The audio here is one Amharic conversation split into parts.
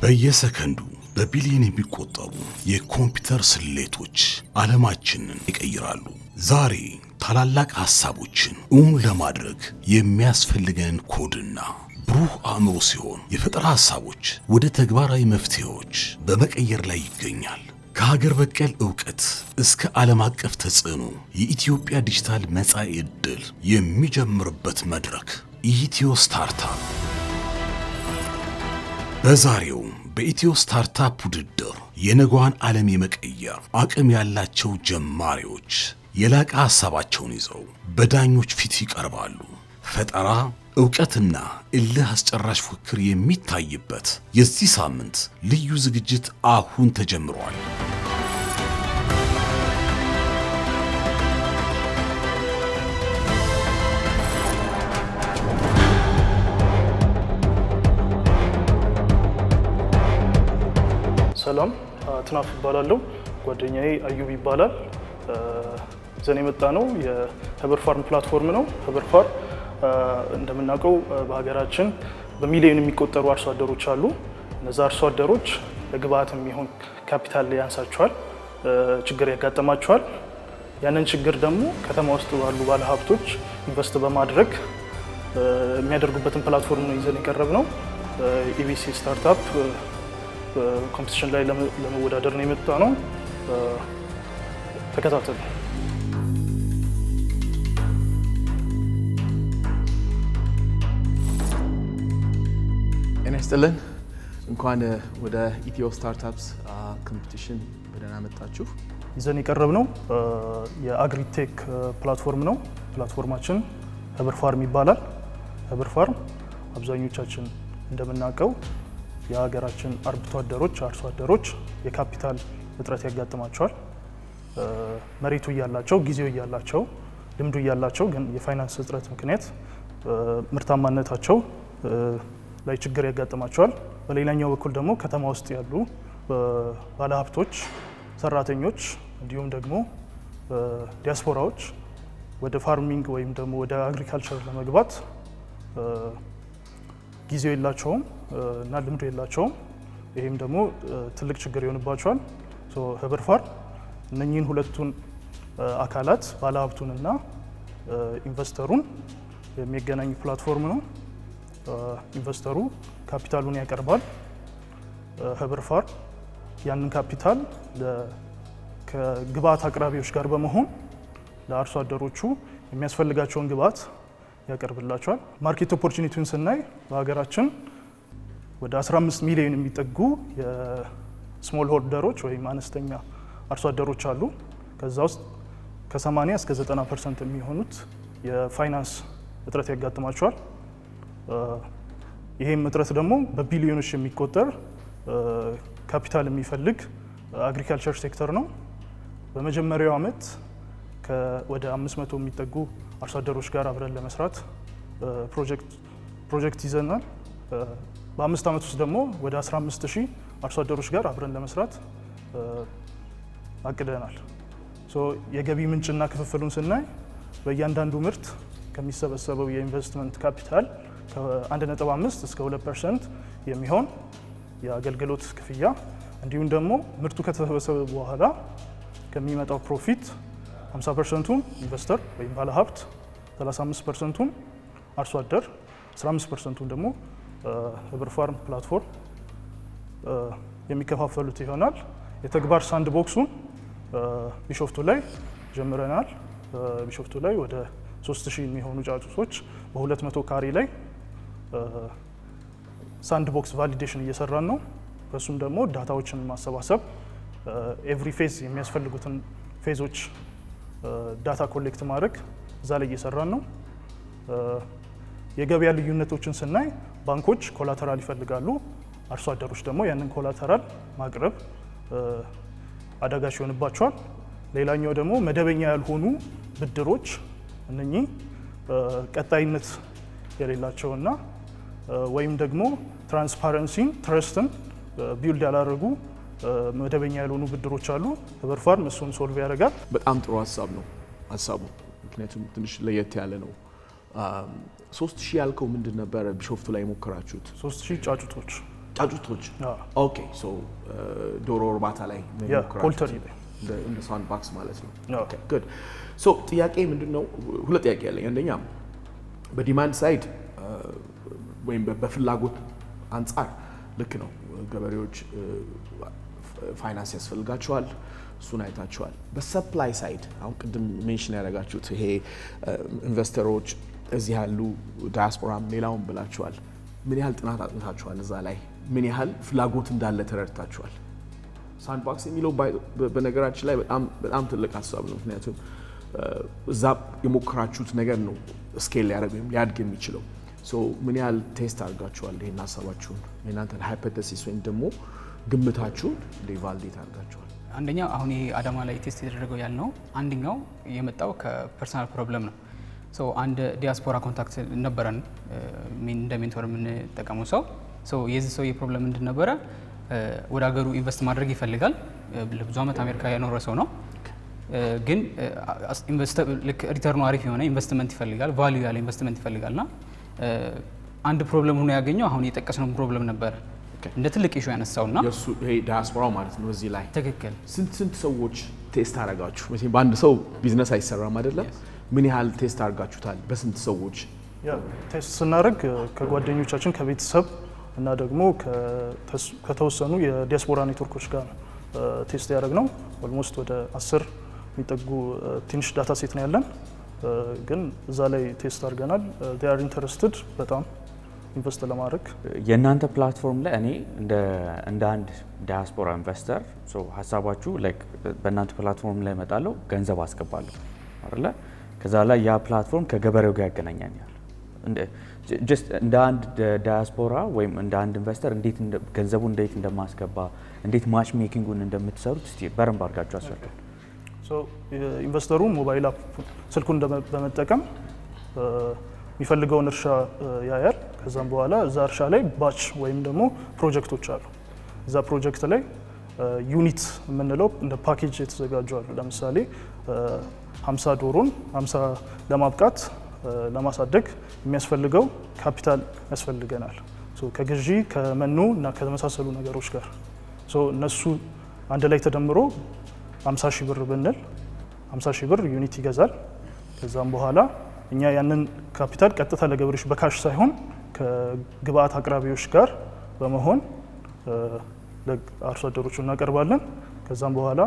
በየሰከንዱ በቢሊዮን የሚቆጠሩ የኮምፒውተር ስሌቶች ዓለማችንን ይቀይራሉ። ዛሬ ታላላቅ ሐሳቦችን እውን ለማድረግ የሚያስፈልገን ኮድና ብሩህ አእምሮ ሲሆን የፈጠራ ሐሳቦች ወደ ተግባራዊ መፍትሄዎች በመቀየር ላይ ይገኛል። ከሀገር በቀል ዕውቀት እስከ ዓለም አቀፍ ተጽዕኖ የኢትዮጵያ ዲጂታል መጻኢ ዕድል የሚጀምርበት መድረክ ኢትዮ ስታርታፕ። በዛሬው በኢትዮ ስታርታፕ ውድድር የነገዋን ዓለም የመቀየር አቅም ያላቸው ጀማሪዎች የላቀ ሐሳባቸውን ይዘው በዳኞች ፊት ይቀርባሉ። ፈጠራ፣ ዕውቀትና እልህ አስጨራሽ ፉክክር የሚታይበት የዚህ ሳምንት ልዩ ዝግጅት አሁን ተጀምሯል። ሰላም አትናፍ ይባላል። ጓደኛዬ አዩብ ይባላል። ዘኔ የመጣ ነው የህብር ፋርም ፕላትፎርም ነው። ህብር ፋርም እንደምናውቀው በሀገራችን በሚሊዮን የሚቆጠሩ አርሶ አደሮች አሉ። እነዛ አርሶ አደሮች ለግብአት የሚሆን ካፒታል ያንሳቸዋል፣ ችግር ያጋጥማቸዋል። ያንን ችግር ደግሞ ከተማ ውስጥ ባሉ ባለሀብቶች ኢንቨስት በማድረግ የሚያደርጉበትን ፕላትፎርም ነው ይዘን የቀረብ ነው። ኢቢሲ ስታርታፕ ኮምፒቲሽን ላይ ለመወዳደር ነው የመጣ ነው። ተከታተሉ። ጤና ይስጥልን። እንኳን ወደ ኢትዮ ስታርታፕስ ኮምፒቲሽን በደህና መጣችሁ። ይዘን የቀረብ ነው የአግሪቴክ ፕላትፎርም ነው። ፕላትፎርማችን ህብር ፋርም ይባላል። ህብር ፋርም አብዛኞቻችን እንደምናውቀው የሀገራችን አርብቶ አደሮች አርሶ አደሮች የካፒታል እጥረት ያጋጥማቸዋል። መሬቱ እያላቸው ጊዜው እያላቸው ልምዱ እያላቸው ግን የፋይናንስ እጥረት ምክንያት ምርታማነታቸው ላይ ችግር ያጋጥማቸዋል። በሌላኛው በኩል ደግሞ ከተማ ውስጥ ያሉ ባለሀብቶች፣ ሰራተኞች እንዲሁም ደግሞ ዲያስፖራዎች ወደ ፋርሚንግ ወይም ደግሞ ወደ አግሪካልቸር ለመግባት ጊዜው የላቸውም እና ልምዱ የላቸውም። ይህም ደግሞ ትልቅ ችግር ይሆንባቸዋል። ህብር ፋርም እነኚህን ሁለቱን አካላት ባለሀብቱንና ኢንቨስተሩን የሚገናኝ ፕላትፎርም ነው። ኢንቨስተሩ ካፒታሉን ያቀርባል። ህብር ፋርም ያንን ካፒታል ከግብአት አቅራቢዎች ጋር በመሆን ለአርሶ አደሮቹ የሚያስፈልጋቸውን ግብአት ያቀርብላቸዋል። ማርኬት ኦፖርቹኒቲውን ስናይ በሀገራችን ወደ 15 ሚሊዮን የሚጠጉ የስሞል ሆልደሮች ወይም አነስተኛ አርሶ አደሮች አሉ። ከዛ ውስጥ ከ80 እስከ 90% የሚሆኑት የፋይናንስ እጥረት ያጋጥማቸዋል። ይሄም እጥረት ደግሞ በቢሊዮኖች የሚቆጠር ካፒታል የሚፈልግ አግሪካልቸር ሴክተር ነው። በመጀመሪያው ዓመት ወደ 500 የሚጠጉ አርሶ አደሮች ጋር አብረን ለመስራት ፕሮጀክት ይዘናል። በ5 ዓመት ውስጥ ደግሞ ወደ 15000 አርሶ አደሮች ጋር አብረን ለመስራት አቅደናል። የገቢ ምንጭና ክፍፍሉን ስናይ በእያንዳንዱ ምርት ከሚሰበሰበው የኢንቨስትመንት ካፒታል ከ1.5 እስከ 2% የሚሆን የአገልግሎት ክፍያ እንዲሁም ደግሞ ምርቱ ከተሰበሰበ በኋላ ከሚመጣው ፕሮፊት 50%ቱን ኢንቨስተር ወይም ባለሀብት፣ 35%ቱን አርሶ አደር፣ 15%ቱን ደግሞ ህብር ፋርም ፕላትፎርም የሚከፋፈሉት ይሆናል። የተግባር ሳንድ ቦክሱን ቢሾፍቱ ላይ ጀምረናል። ቢሾፍቱ ላይ ወደ 3000 የሚሆኑ ጫጩቶች በ200 ካሬ ላይ ሳንድ ቦክስ ቫሊዴሽን እየሰራን ነው። በሱም ደግሞ ዳታዎችን ማሰባሰብ ኤቭሪ ፌዝ የሚያስፈልጉትን ፌዞች ዳታ ኮሌክት ማድረግ እዛ ላይ እየሰራን ነው። የገበያ ልዩነቶችን ስናይ ባንኮች ኮላተራል ይፈልጋሉ፣ አርሶ አደሮች ደግሞ ያንን ኮላተራል ማቅረብ አዳጋች ይሆንባቸዋል። ሌላኛው ደግሞ መደበኛ ያልሆኑ ብድሮች እነኚህ ቀጣይነት የሌላቸውና ወይም ደግሞ ትራንስፓረንሲን ትረስትን ቢልድ ያላደረጉ መደበኛ ያልሆኑ ብድሮች አሉ። ህብር ፋርም እሱን ሶልቭ ያደርጋል። በጣም ጥሩ ሀሳብ ነው ሀሳቡ፣ ምክንያቱም ትንሽ ለየት ያለ ነው። 3000 ያልከው ምንድን ነበረ ቢሾፍቱ ላይ የሞከራችሁት? 3000 ጫጩቶች ጫጩቶች ኦኬ ሶ ዶሮ እርባታ ላይ ፖልተሪ እንደ ሳንድባክስ ማለት ነው ኦኬ ጉድ ሶ ጥያቄ ምንድነው ሁለት ጥያቄ ያለኝ አንደኛ በዲማንድ ሳይድ ወይም በፍላጎት አንፃር ልክ ነው ገበሬዎች ፋይናንስ ያስፈልጋቸዋል እሱን አይታቸዋል በሰፕላይ ሳይድ አሁን ቅድም ሜንሽን ያደረጋችሁት ይሄ ኢንቨስተሮች እዚህ ያሉ ዳያስፖራም ሌላውን ብላችኋል ምን ያህል ጥናት አጥንታችኋል እዛ ላይ ምን ያህል ፍላጎት እንዳለ ተረድታችኋል ሳንድባክስ የሚለው በነገራችን ላይ በጣም ትልቅ ሀሳብ ነው ምክንያቱም እዛ የሞከራችሁት ነገር ነው ስኬል ሊያደርግ ወይም ሊያድግ የሚችለው ሶ ምን ያህል ቴስት አድርጋችኋል ይሄን ሀሳባችሁን የእናንተን ሃይፖቴሲስ ወይም ደግሞ ግምታችሁን ቫሊዴት አድርጋችኋል አንደኛ አሁን ይሄ አዳማ ላይ ቴስት የተደረገው ያልነው አንደኛው የመጣው ከፐርሰናል ፕሮብለም ነው ሶ አንድ ዲያስፖራ ኮንታክት ነበረን እንደ ሜንቶር የምንጠቀመው ሰው የዚህ ሰው የፕሮብለም ምንድን ነበረ ወደ ሀገሩ ኢንቨስት ማድረግ ይፈልጋል ለብዙ ዓመት አሜሪካ የኖረ ሰው ነው ግን ልክ ሪተርኑ አሪፍ የሆነ ኢንቨስትመንት ይፈልጋል ቫልዩ ያለ ኢንቨስትመንት ይፈልጋልና አንድ ፕሮብለም ሆኖ ያገኘው አሁን የጠቀስነው ፕሮብለም ነበረ እንደ ትልቅ ኢሹ ያነሳውና የሱ ይሄ ዳያስፖራው ማለት ነው እዚህ ላይ ትክክል ስንት ሰዎች ቴስት አደረጋችሁ መቼም በአንድ ሰው ቢዝነስ አይሰራም አይደለም ምን ያህል ቴስት አድርጋችሁታል በስንት ሰዎች ቴስት ስናደርግ ከጓደኞቻችን ከቤተሰብ እና ደግሞ ከተወሰኑ የዲያስፖራ ኔትወርኮች ጋር ቴስት ያደረግነው ኦልሞስት ወደ 10 የሚጠጉ ትንሽ ዳታ ሴት ነው ያለን ግን እዛ ላይ ቴስት አድርገናል they are interested በጣም ኢንቨስት ለማድረግ የእናንተ ፕላትፎርም ላይ እኔ እንደ አንድ ዳያስፖራ ኢንቨስተር ሀሳባችሁ ላይክ በእናንተ ፕላትፎርም ላይ እመጣለሁ ገንዘብ አስገባለሁ አይደለ ከዛ ላይ ያ ፕላትፎርም ከገበሬው ጋር ያገናኛኛል እንደ አንድ ዳያስፖራ ወይም እንደ አንድ ኢንቨስተር እንዴት ገንዘቡ እንዴት እንደማስገባ እንዴት ማች ሜኪንጉን እንደምትሰሩት እስቲ በረንብ አድርጋችሁ አስረዱ ኢንቨስተሩ ሞባይል አፕ ስልኩን በመጠቀም የሚፈልገውን እርሻ ያያል ከዛም በኋላ እዛ እርሻ ላይ ባች ወይም ደግሞ ፕሮጀክቶች አሉ እዛ ፕሮጀክት ላይ ዩኒት የምንለው እንደ ፓኬጅ የተዘጋጁ አሉ ለምሳሌ 50 ዶሮን 50 ለማብቃት ለማሳደግ የሚያስፈልገው ካፒታል ያስፈልገናል ከግዢ ከመኖ እና ከመሳሰሉ ነገሮች ጋር እነሱ አንድ ላይ ተደምሮ 50 ሺህ ብር ብንል 50 ሺህ ብር ዩኒት ይገዛል ከዛም በኋላ እኛ ያንን ካፒታል ቀጥታ ለገበሬዎች በካሽ ሳይሆን ከግብአት አቅራቢዎች ጋር በመሆን ለአርሶ አደሮቹ እናቀርባለን ከዛም በኋላ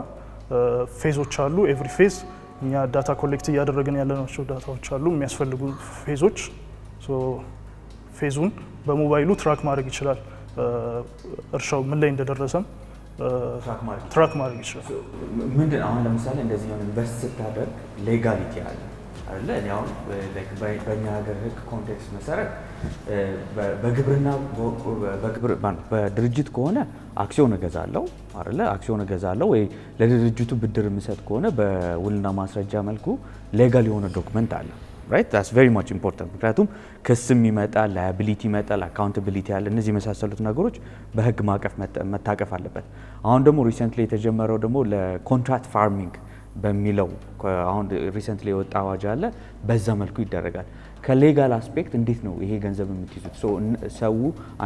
ፌዞች አሉ ኤቭሪ ፌዝ እኛ ዳታ ኮሌክት እያደረግን ያለናቸው ዳታዎች አሉ የሚያስፈልጉ ፌዞች ፌዙን በሞባይሉ ትራክ ማድረግ ይችላል እርሻው ምን ላይ እንደደረሰም ትራክ ማድረግ ይችላል ምንድን አሁን ለምሳሌ እንደዚህ ነው ኢንቨስት ስታደርግ ሌጋሊቲ አለ አይደለ እኔ አሁን በእኛ ሀገር ህግ ኮንቴክስት መሰረት በግብርና በድርጅት ከሆነ አክሲዮን እገዛለሁ አይደለ አክሲዮን እገዛለሁ ወይ ለድርጅቱ ብድር የምሰጥ ከሆነ በውልና ማስረጃ መልኩ ሌጋል የሆነ ዶክመንት አለ right that's very much important ምክንያቱም ክስም ይመጣል ላያቢሊቲ ይመጣል አካውንታቢሊቲ አለ እነዚህ የመሳሰሉት ነገሮች በህግ ማቀፍ መታቀፍ አለበት አሁን ደግሞ ሪሰንትሊ የተጀመረው ደግሞ ለኮንትራክት ፋርሚንግ በሚለው አሁን ሪሰንትሊ የወጣ አዋጅ አለ በዛ መልኩ ይደረጋል ከሌጋል አስፔክት እንዴት ነው ይሄ ገንዘብ የምትይዙት ሰው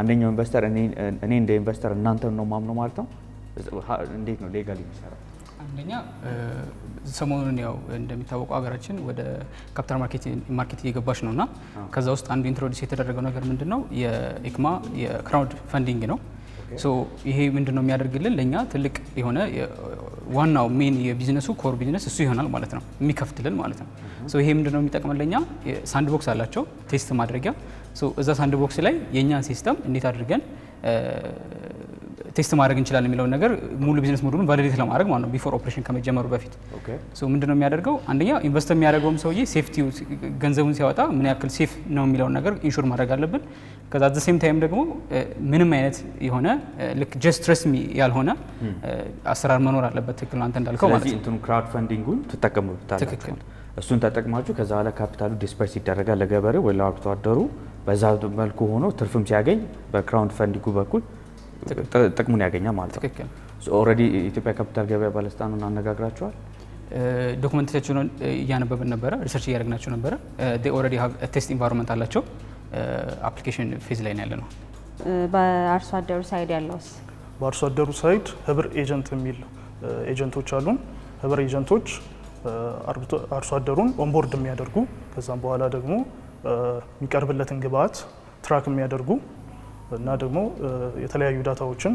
አንደኛው ኢንቨስተር እኔ እንደ ኢንቨስተር እናንተን ነው ማምነው ማለት ነው እንዴት ነው ሌጋሊ የሚሰራው አንደኛ ሰሞኑን ያው እንደሚታወቀው ሀገራችን ወደ ካፒታል ማርኬት እየገባች ነውና ከዛ ውስጥ አንዱ ኢንትሮዲዩስ የተደረገው ነገር ምንድነው የኢክማ የክራውድ ፈንዲንግ ነው ይሄ ምንድነው የሚያደርግልን ለኛ ትልቅ የሆነ ዋናው ሜን የቢዝነሱ ኮር ቢዝነስ እሱ ይሆናል ማለት ነው የሚከፍትልን ማለት ነው ይሄ ምንድነው የሚጠቅመን ለኛ ሳንድ ቦክስ አላቸው ቴስት ማድረጊያ እዛ ሳንድ ቦክስ ላይ የኛን ሲስተም እንዴት አድርገን ቴስት ማድረግ እንችላለን የሚለው ነገር ሙሉ ቢዝነስ ሞዴሉን ቫሊዴት ለማድረግ ማለት ነው ቢፎር ኦፕሬሽን ከመጀመሩ በፊት ምንድነው የሚያደርገው አንደኛ ኢንቨስት የሚያደርገውም ሰውዬ ሴፍቲው ገንዘቡን ሲያወጣ ምን ያክል ሴፍ ነው የሚለው ነገር ኢንሹር ማድረግ አለብን ከዛ አት ዘ ሴም ታይም ደግሞ ምንም አይነት የሆነ ልክ ጀስት ትረስት ሚ ያልሆነ አሰራር መኖር አለበት ትክክል አንተ እንዳልከው ማለት ነው ስለዚህ እንትኑ ክራውድ ፈንዲንጉን ተጠቀሙታላችሁ እሱን ተጠቅማችሁ ከዛ በኋላ ካፒታሉ ዲስፐርስ ይደረጋል ለገበሬው ወይ ለአርሶ አደሩ በዛ መልኩ ሆኖ ትርፍም ሲያገኝ በክራውድ ፈንዲንጉ በኩል ጥቅሙን ያገኛል ማለት ነው ትክክል ኦልሬዲ ኢትዮጵያ ካፒታል ገበያ ባለስልጣኑን አነጋግራቸዋል ዶክመንታቸውን እያነበብን ነበረ ሪሰርች እያደረግናቸው ነበረ they already have a test environment አላቸው አፕሊኬሽን ፌዝ ላይ ነው ያለነው በአርሶ አደሩ ሳይድ ያለውስ? በአርሶ አደሩ ሳይድ ህብር ኤጀንት የሚል ኤጀንቶች አሉን። ህብር ኤጀንቶች አርሶ አደሩን ኦንቦርድ የሚያደርጉ ከዛም በኋላ ደግሞ የሚቀርብለትን ግብአት ትራክ የሚያደርጉ እና ደግሞ የተለያዩ ዳታዎችን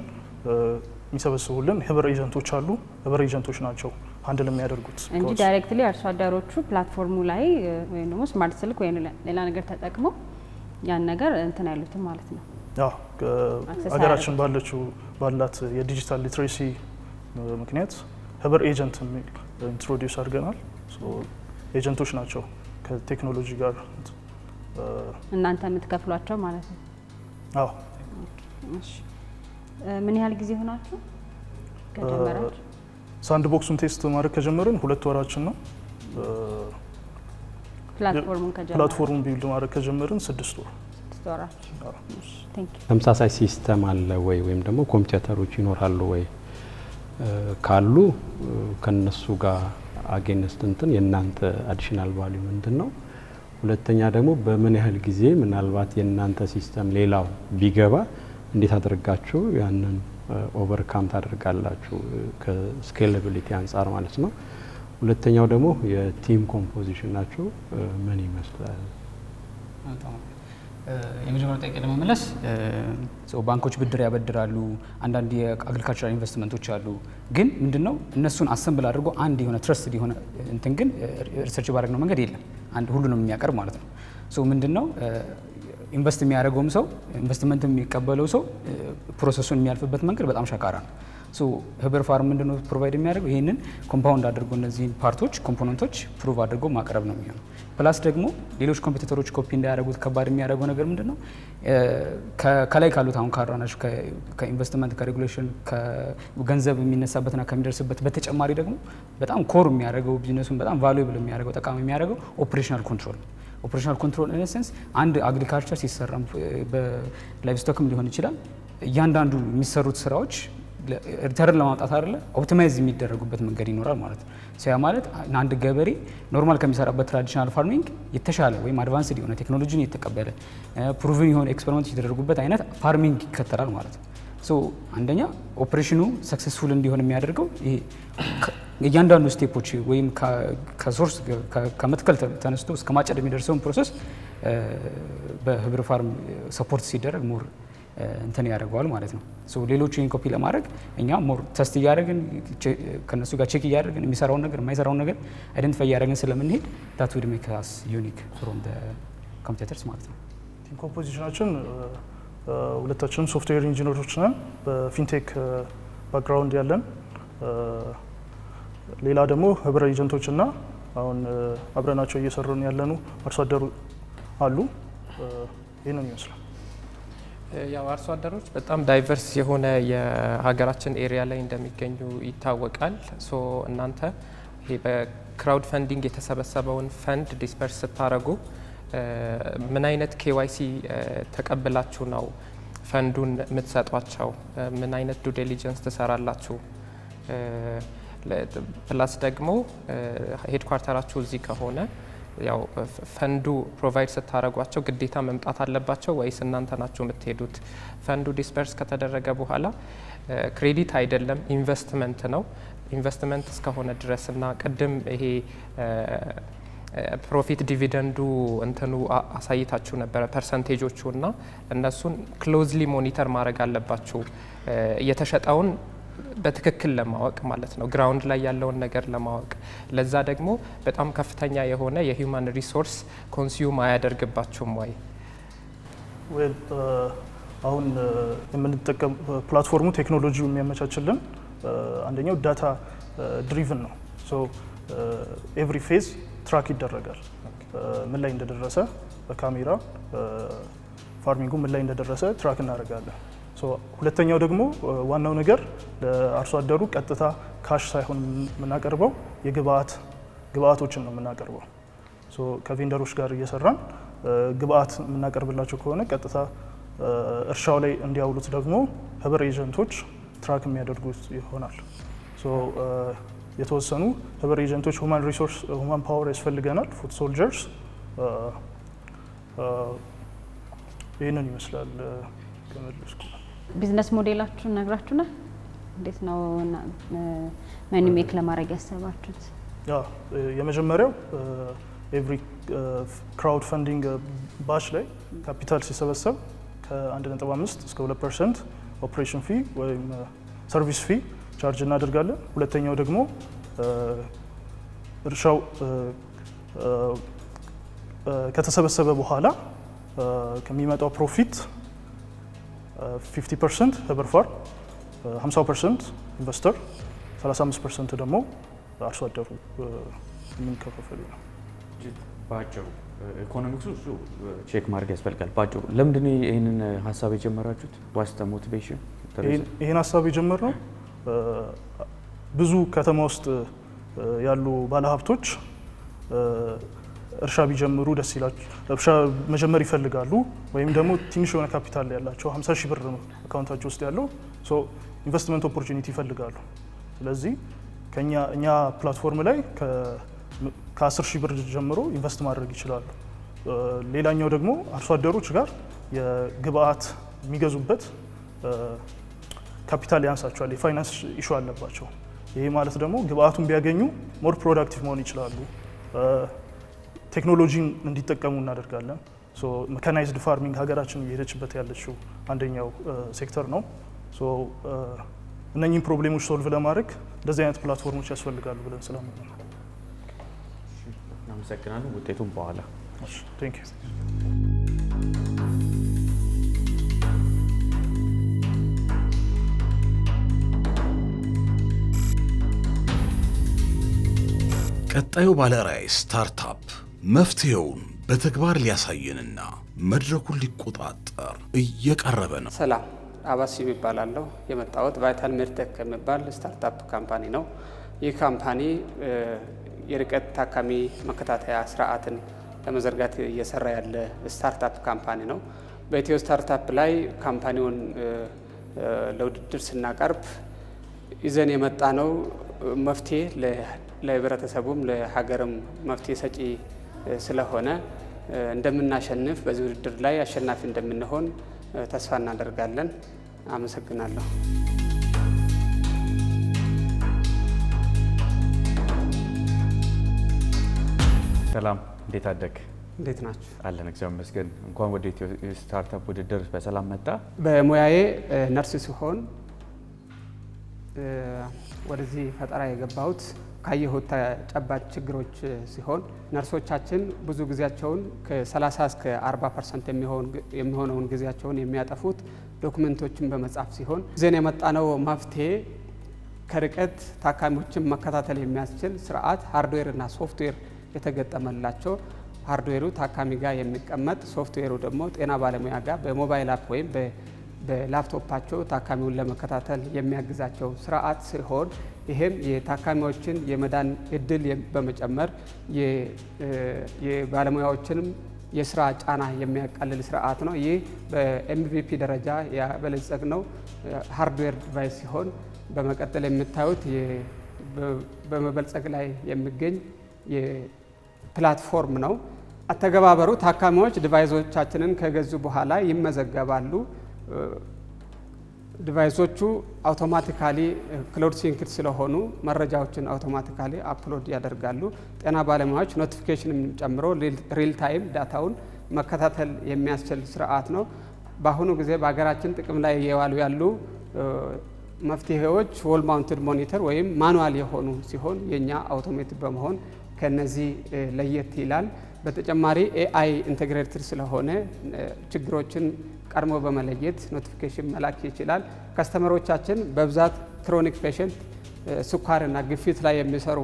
የሚሰበስቡልን ህብር ኤጀንቶች አሉ። ህብር ኤጀንቶች ናቸው ሃንድል የሚያደርጉት እንጂ ዳይሬክትሊ አርሶ አደሮቹ ፕላትፎርሙ ላይ ወይም ደግሞ ስማርት ስልክ ወይም ሌላ ነገር ተጠቅመው ያን ነገር እንትን አይሉትም ማለት ነው። ሀገራችን ባላት የዲጂታል ሊትሬሲ ምክንያት ህብር ኤጀንት የሚል ኢንትሮዲውስ አድርገናል። ኤጀንቶች ናቸው ከቴክኖሎጂ ጋር እናንተ የምትከፍሏቸው ማለት ነው። አዎ። ምን ያህል ጊዜ ሆናችሁ ከጀመራችሁ? ሳንድ ቦክሱን ቴስት ማድረግ ከጀመርን 2 ወራችን ነው። ፕላትፎርሙን ቢልድ ማድረግ ከጀመርን 6 ወር። ተመሳሳይ ሲስተም አለ ወይ ወይም ደግሞ ኮምፒውተሮች ይኖራሉ ወይ? ካሉ ከነሱ ጋር አጌንስት እንትን የእናንተ አዲሽናል ቫልዩ ምንድን ነው? ሁለተኛ ደግሞ በምን ያህል ጊዜ ምናልባት የእናንተ ሲስተም ሌላው ቢገባ እንዴት አድርጋችሁ ያንን ኦቨርካም ታደርጋላችሁ ከስኬላቢሊቲ አንጻር ማለት ነው። ሁለተኛው ደግሞ የቲም ኮምፖዚሽን ናቸው ምን ይመስላል? የመጀመሪያው ጥያቄ ለመመለስ ባንኮች ብድር ያበድራሉ፣ አንዳንድ የአግሪካልቸራል ኢንቨስትመንቶች አሉ። ግን ምንድነው እነሱን አሰምብል አድርጎ አንድ የሆነ ትረስትድ የሆነ እንትን ግን ሪሰርች ባደረግነው መንገድ የለም አንድ ሁሉንም የሚያቀርብ ማለት ነው። ምንድነው ኢንቨስት የሚያደርገውም ሰው ኢንቨስትመንት የሚቀበለው ሰው ፕሮሰሱን የሚያልፍበት መንገድ በጣም ሸካራ ነው። ህብር ፋርም ምንድነው ፕሮቫይድ የሚያደርገው ይህንን ኮምፓውንድ አድርጎ እነዚህን ፓርቶች ኮምፖነንቶች ፕሩቭ አድርጎ ማቅረብ ነው የሚሆነው። ፕላስ ደግሞ ሌሎች ኮምፒውተሮች ኮፒ እንዳያደርጉት ከባድ የሚያደርገው ነገር ምንድነው ከላይ ካሉት አሁን ካራናሽ ከኢንቨስትመንት ከሬጉሌሽን ከገንዘብ የሚነሳበትና ከሚደርስበት በተጨማሪ ደግሞ በጣም ኮር የሚያደርገው ቢዝነሱን በጣም ቫሉዌብል የሚያደርገው ጠቃሚ የሚያደርገው ኦፕሬሽናል ኮንትሮል ኢን ሴንስ አንድ አግሪካልቸር ሲሰራ በላይቭስቶክም ሊሆን ይችላል እያንዳንዱ የሚሰሩት ስራዎች ሪተርን ለማውጣት አይደለ ኦፕቲማይዝ የሚደረጉበት መንገድ ይኖራል ማለት ነው። ያ ማለት አንድ ገበሬ ኖርማል ከሚሰራበት ትራዲሽናል ፋርሚንግ የተሻለ ወይም አድቫንስድ የሆነ ቴክኖሎጂን የተቀበለ ፕሩቭን የሆነ ኤክስፐሪመንት የተደረጉበት አይነት ፋርሚንግ ይከተላል ማለት ነው። አንደኛ ኦፕሬሽኑ ሰክሰስፉል እንዲሆን የሚያደርገው ይሄ እያንዳንዱ ስቴፖች ወይም ከሶርስ ከመትከል ተነስቶ እስከ ማጨድ የሚደርሰውን ፕሮሰስ በህብር ፋርም ሰፖርት ሲደረግ ሞር እንትን ያደርገዋል ማለት ነው። ሌሎች ይህን ኮፒ ለማድረግ እኛ ሞር ተስት እያደረግን ከነሱ ጋር ቼክ እያደረግን የሚሰራውን ነገር የማይሰራውን ነገር አይደንቲፋይ እያደረግን ስለምንሄድ ዳት ውድ ሜክ አስ ዩኒክ ፍሮም ዘ ኮምፒውተርስ ማለት ነው። ቲም ኮምፖዚሽናችን ሁለታችንም ሶፍትዌር ኢንጂነሮች ነን፣ በፊንቴክ ባክግራውንድ ያለን። ሌላ ደግሞ ህብረ ኤጀንቶች እና አሁን አብረናቸው እየሰሩን ያለኑ አርሶ አደሩ አሉ። ይህንን ይመስላል። ያው አርሶ አደሮች በጣም ዳይቨርስ የሆነ የሀገራችን ኤሪያ ላይ እንደሚገኙ ይታወቃል። እናንተ ይሄ በክራውድ ፈንዲንግ የተሰበሰበውን ፈንድ ዲስፐርስ ስታደርጉ ምን አይነት ኬዋይሲ ተቀብላችሁ ነው ፈንዱን የምትሰጧቸው? ምን አይነት ዱ ዲሊጀንስ ትሰራላችሁ? ፕላስ ደግሞ ሄድኳርተራችሁ እዚህ ከሆነ ያው ፈንዱ ፕሮቫይድ ስታደርጓቸው ግዴታ መምጣት አለባቸው ወይስ እናንተ ናችሁ የምትሄዱት? ፈንዱ ዲስፐርስ ከተደረገ በኋላ ክሬዲት አይደለም ኢንቨስትመንት ነው። ኢንቨስትመንት እስከሆነ ድረስ እና ቅድም ይሄ ፕሮፊት ዲቪደንዱ እንትኑ አሳይታችሁ ነበረ ፐርሰንቴጆቹ እና እነሱን ክሎዝሊ ሞኒተር ማድረግ አለባችሁ እየተሸጠውን በትክክል ለማወቅ ማለት ነው፣ ግራውንድ ላይ ያለውን ነገር ለማወቅ። ለዛ ደግሞ በጣም ከፍተኛ የሆነ የሂውማን ሪሶርስ ኮንሱም አያደርግባችሁም ወይ? አሁን የምንጠቀም ፕላትፎርሙ ቴክኖሎጂው የሚያመቻችልን አንደኛው ዳታ ድሪቭን ነው። ኤቭሪ ፌዝ ትራክ ይደረጋል፣ ምን ላይ እንደደረሰ በካሜራ ፋርሚንጉ ምን ላይ እንደደረሰ ትራክ እናደርጋለን። ሁለተኛው ደግሞ ዋናው ነገር ለአርሶ አደሩ ቀጥታ ካሽ ሳይሆን የምናቀርበው ግብአቶችን ነው የምናቀርበው። ከቬንደሮች ጋር እየሰራን ግብአት የምናቀርብላቸው ከሆነ ቀጥታ እርሻው ላይ እንዲያውሉት ደግሞ ህብር ኤጀንቶች ትራክ የሚያደርጉት ይሆናል። የተወሰኑ ህብር ኤጀንቶች ሁማን ፓወር ያስፈልገናል፣ ፉድ ሶልጀርስ። ይህንን ይመስላል። ከመለስኩ። ቢዝነስ ሞዴላችሁን ነግራችሁናል። እንዴት ነው መኒ ሜክ ለማድረግ ያሰባችሁት? የመጀመሪያው ኤቭሪ ክራውድ ፈንዲንግ ባች ላይ ካፒታል ሲሰበሰብ ከ1.5 እስከ 2% ኦፕሬሽን ፊ ወይም ሰርቪስ ፊ ቻርጅ እናደርጋለን። ሁለተኛው ደግሞ እርሻው ከተሰበሰበ በኋላ ከሚመጣው ፕሮፊት 50% ህብር ፋርም፣ 50% ኢንቨስተር፣ 35% ደግሞ አርሶ አደሩ የምንከፋፈል ነው። ባጭሩ ኢኮኖሚክሱ እሱ ቼክ ማድረግ ያስፈልጋል። ባጭሩ ለምንድን ነው ይህንን ሀሳብ የጀመራችሁት? ዋስተ ሞቲቬሽን? ይህን ሀሳብ የጀመርነው ብዙ ከተማ ውስጥ ያሉ ባለሀብቶች እርሻ ቢጀምሩ ደስ ይላቸው፣ እርሻ መጀመር ይፈልጋሉ፣ ወይም ደግሞ ትንሽ የሆነ ካፒታል ያላቸው 50 ሺህ ብር አካውንታቸው ውስጥ ያለው ኢንቨስትመንት ኦፖርቹኒቲ ይፈልጋሉ። ስለዚህ እኛ ፕላትፎርም ላይ ከ10 ሺህ ብር ጀምሮ ኢንቨስት ማድረግ ይችላሉ። ሌላኛው ደግሞ አርሶ አደሮች ጋር የግብአት የሚገዙበት ካፒታል ያንሳቸዋል፣ የፋይናንስ ኢሹ አለባቸው። ይሄ ማለት ደግሞ ግብአቱን ቢያገኙ ሞር ፕሮዳክቲቭ መሆን ይችላሉ። ቴክኖሎጂን እንዲጠቀሙ እናደርጋለን። ሜካናይዝድ ፋርሚንግ ሀገራችን እየሄደችበት ያለችው አንደኛው ሴክተር ነው። እነኚህን ፕሮብሌሞች ሶልቭ ለማድረግ እንደዚህ አይነት ፕላትፎርሞች ያስፈልጋሉ ብለን ስለምናምን ነው። እናመሰግናለን። ውጤቱን በኋላ ቴንክ ዩ። ቀጣዩ ባለራዕይ ስታርታፕ መፍትሄውን በተግባር ሊያሳየንና መድረኩን ሊቆጣጠር እየቀረበ ነው። ሰላም፣ አባሲም ይባላለሁ። የመጣሁት ቫይታል ሜድቴክ ከሚባል ስታርታፕ ካምፓኒ ነው። ይህ ካምፓኒ የርቀት ታካሚ መከታተያ ስርዓትን ለመዘርጋት እየሰራ ያለ ስታርታፕ ካምፓኒ ነው። በኢትዮ ስታርታፕ ላይ ካምፓኒውን ለውድድር ስናቀርብ ይዘን የመጣ ነው መፍትሄ ለህብረተሰቡም ለሀገርም መፍትሄ ሰጪ ስለሆነ እንደምናሸንፍ በዚህ ውድድር ላይ አሸናፊ እንደምንሆን ተስፋ እናደርጋለን። አመሰግናለሁ። ሰላም፣ እንዴት አደግ? እንዴት ናችሁ? አለን፣ እግዚአብሔር ይመስገን። እንኳን ወደ ኢትዮ ስታርታፕ ውድድር በሰላም መጣ። በሙያዬ ነርስ ሲሆን ወደዚህ ፈጠራ የገባሁት ካየሁት ተጨባጭ ችግሮች ሲሆን ነርሶቻችን ብዙ ጊዜያቸውን ከ30 እስከ 40% የሚሆነውን ጊዜያቸውን የሚያጠፉት ዶክመንቶችን በመጻፍ ሲሆን ይዘን የመጣነው መፍትሄ ከርቀት ታካሚዎችን መከታተል የሚያስችል ስርዓት ሃርድዌር እና ሶፍትዌር የተገጠመላቸው፣ ሃርድዌሩ ታካሚ ጋር የሚቀመጥ ሶፍትዌሩ ደግሞ ጤና ባለሙያ ጋር በሞባይል አፕ ወይም በላፕቶፓቸው ታካሚውን ለመከታተል የሚያግዛቸው ስርዓት ሲሆን ይህም የታካሚዎችን የመዳን እድል በመጨመር የባለሙያዎችንም የስራ ጫና የሚያቃልል ስርዓት ነው። ይህ በኤምቪፒ ደረጃ ያበለጸግነው ሃርድዌር ዲቫይስ ሲሆን በመቀጠል የምታዩት በመበልጸግ ላይ የሚገኝ የፕላትፎርም ነው። አተገባበሩ ታካሚዎች ዲቫይሶቻችንን ከገዙ በኋላ ይመዘገባሉ። ዲቫይሶቹ አውቶማቲካሊ ክላውድ ሲንክድ ስለሆኑ መረጃዎችን አውቶማቲካሊ አፕሎድ ያደርጋሉ። ጤና ባለሙያዎች ኖቲፊኬሽንን ጨምሮ ሪል ታይም ዳታውን መከታተል የሚያስችል ስርዓት ነው። በአሁኑ ጊዜ በሀገራችን ጥቅም ላይ እየዋሉ ያሉ መፍትሄዎች ዎል ማውንትድ ሞኒተር ወይም ማኑዋል የሆኑ ሲሆን የኛ አውቶሜትድ በመሆን ከነዚህ ለየት ይላል። በተጨማሪ ኤአይ ኢንቴግሬትድ ስለሆነ ችግሮችን ቀድሞ በመለየት ኖቲፊኬሽን መላክ ይችላል። ከስተመሮቻችን በብዛት ክሮኒክ ፔሸንት ስኳርና ግፊት ላይ የሚሰሩ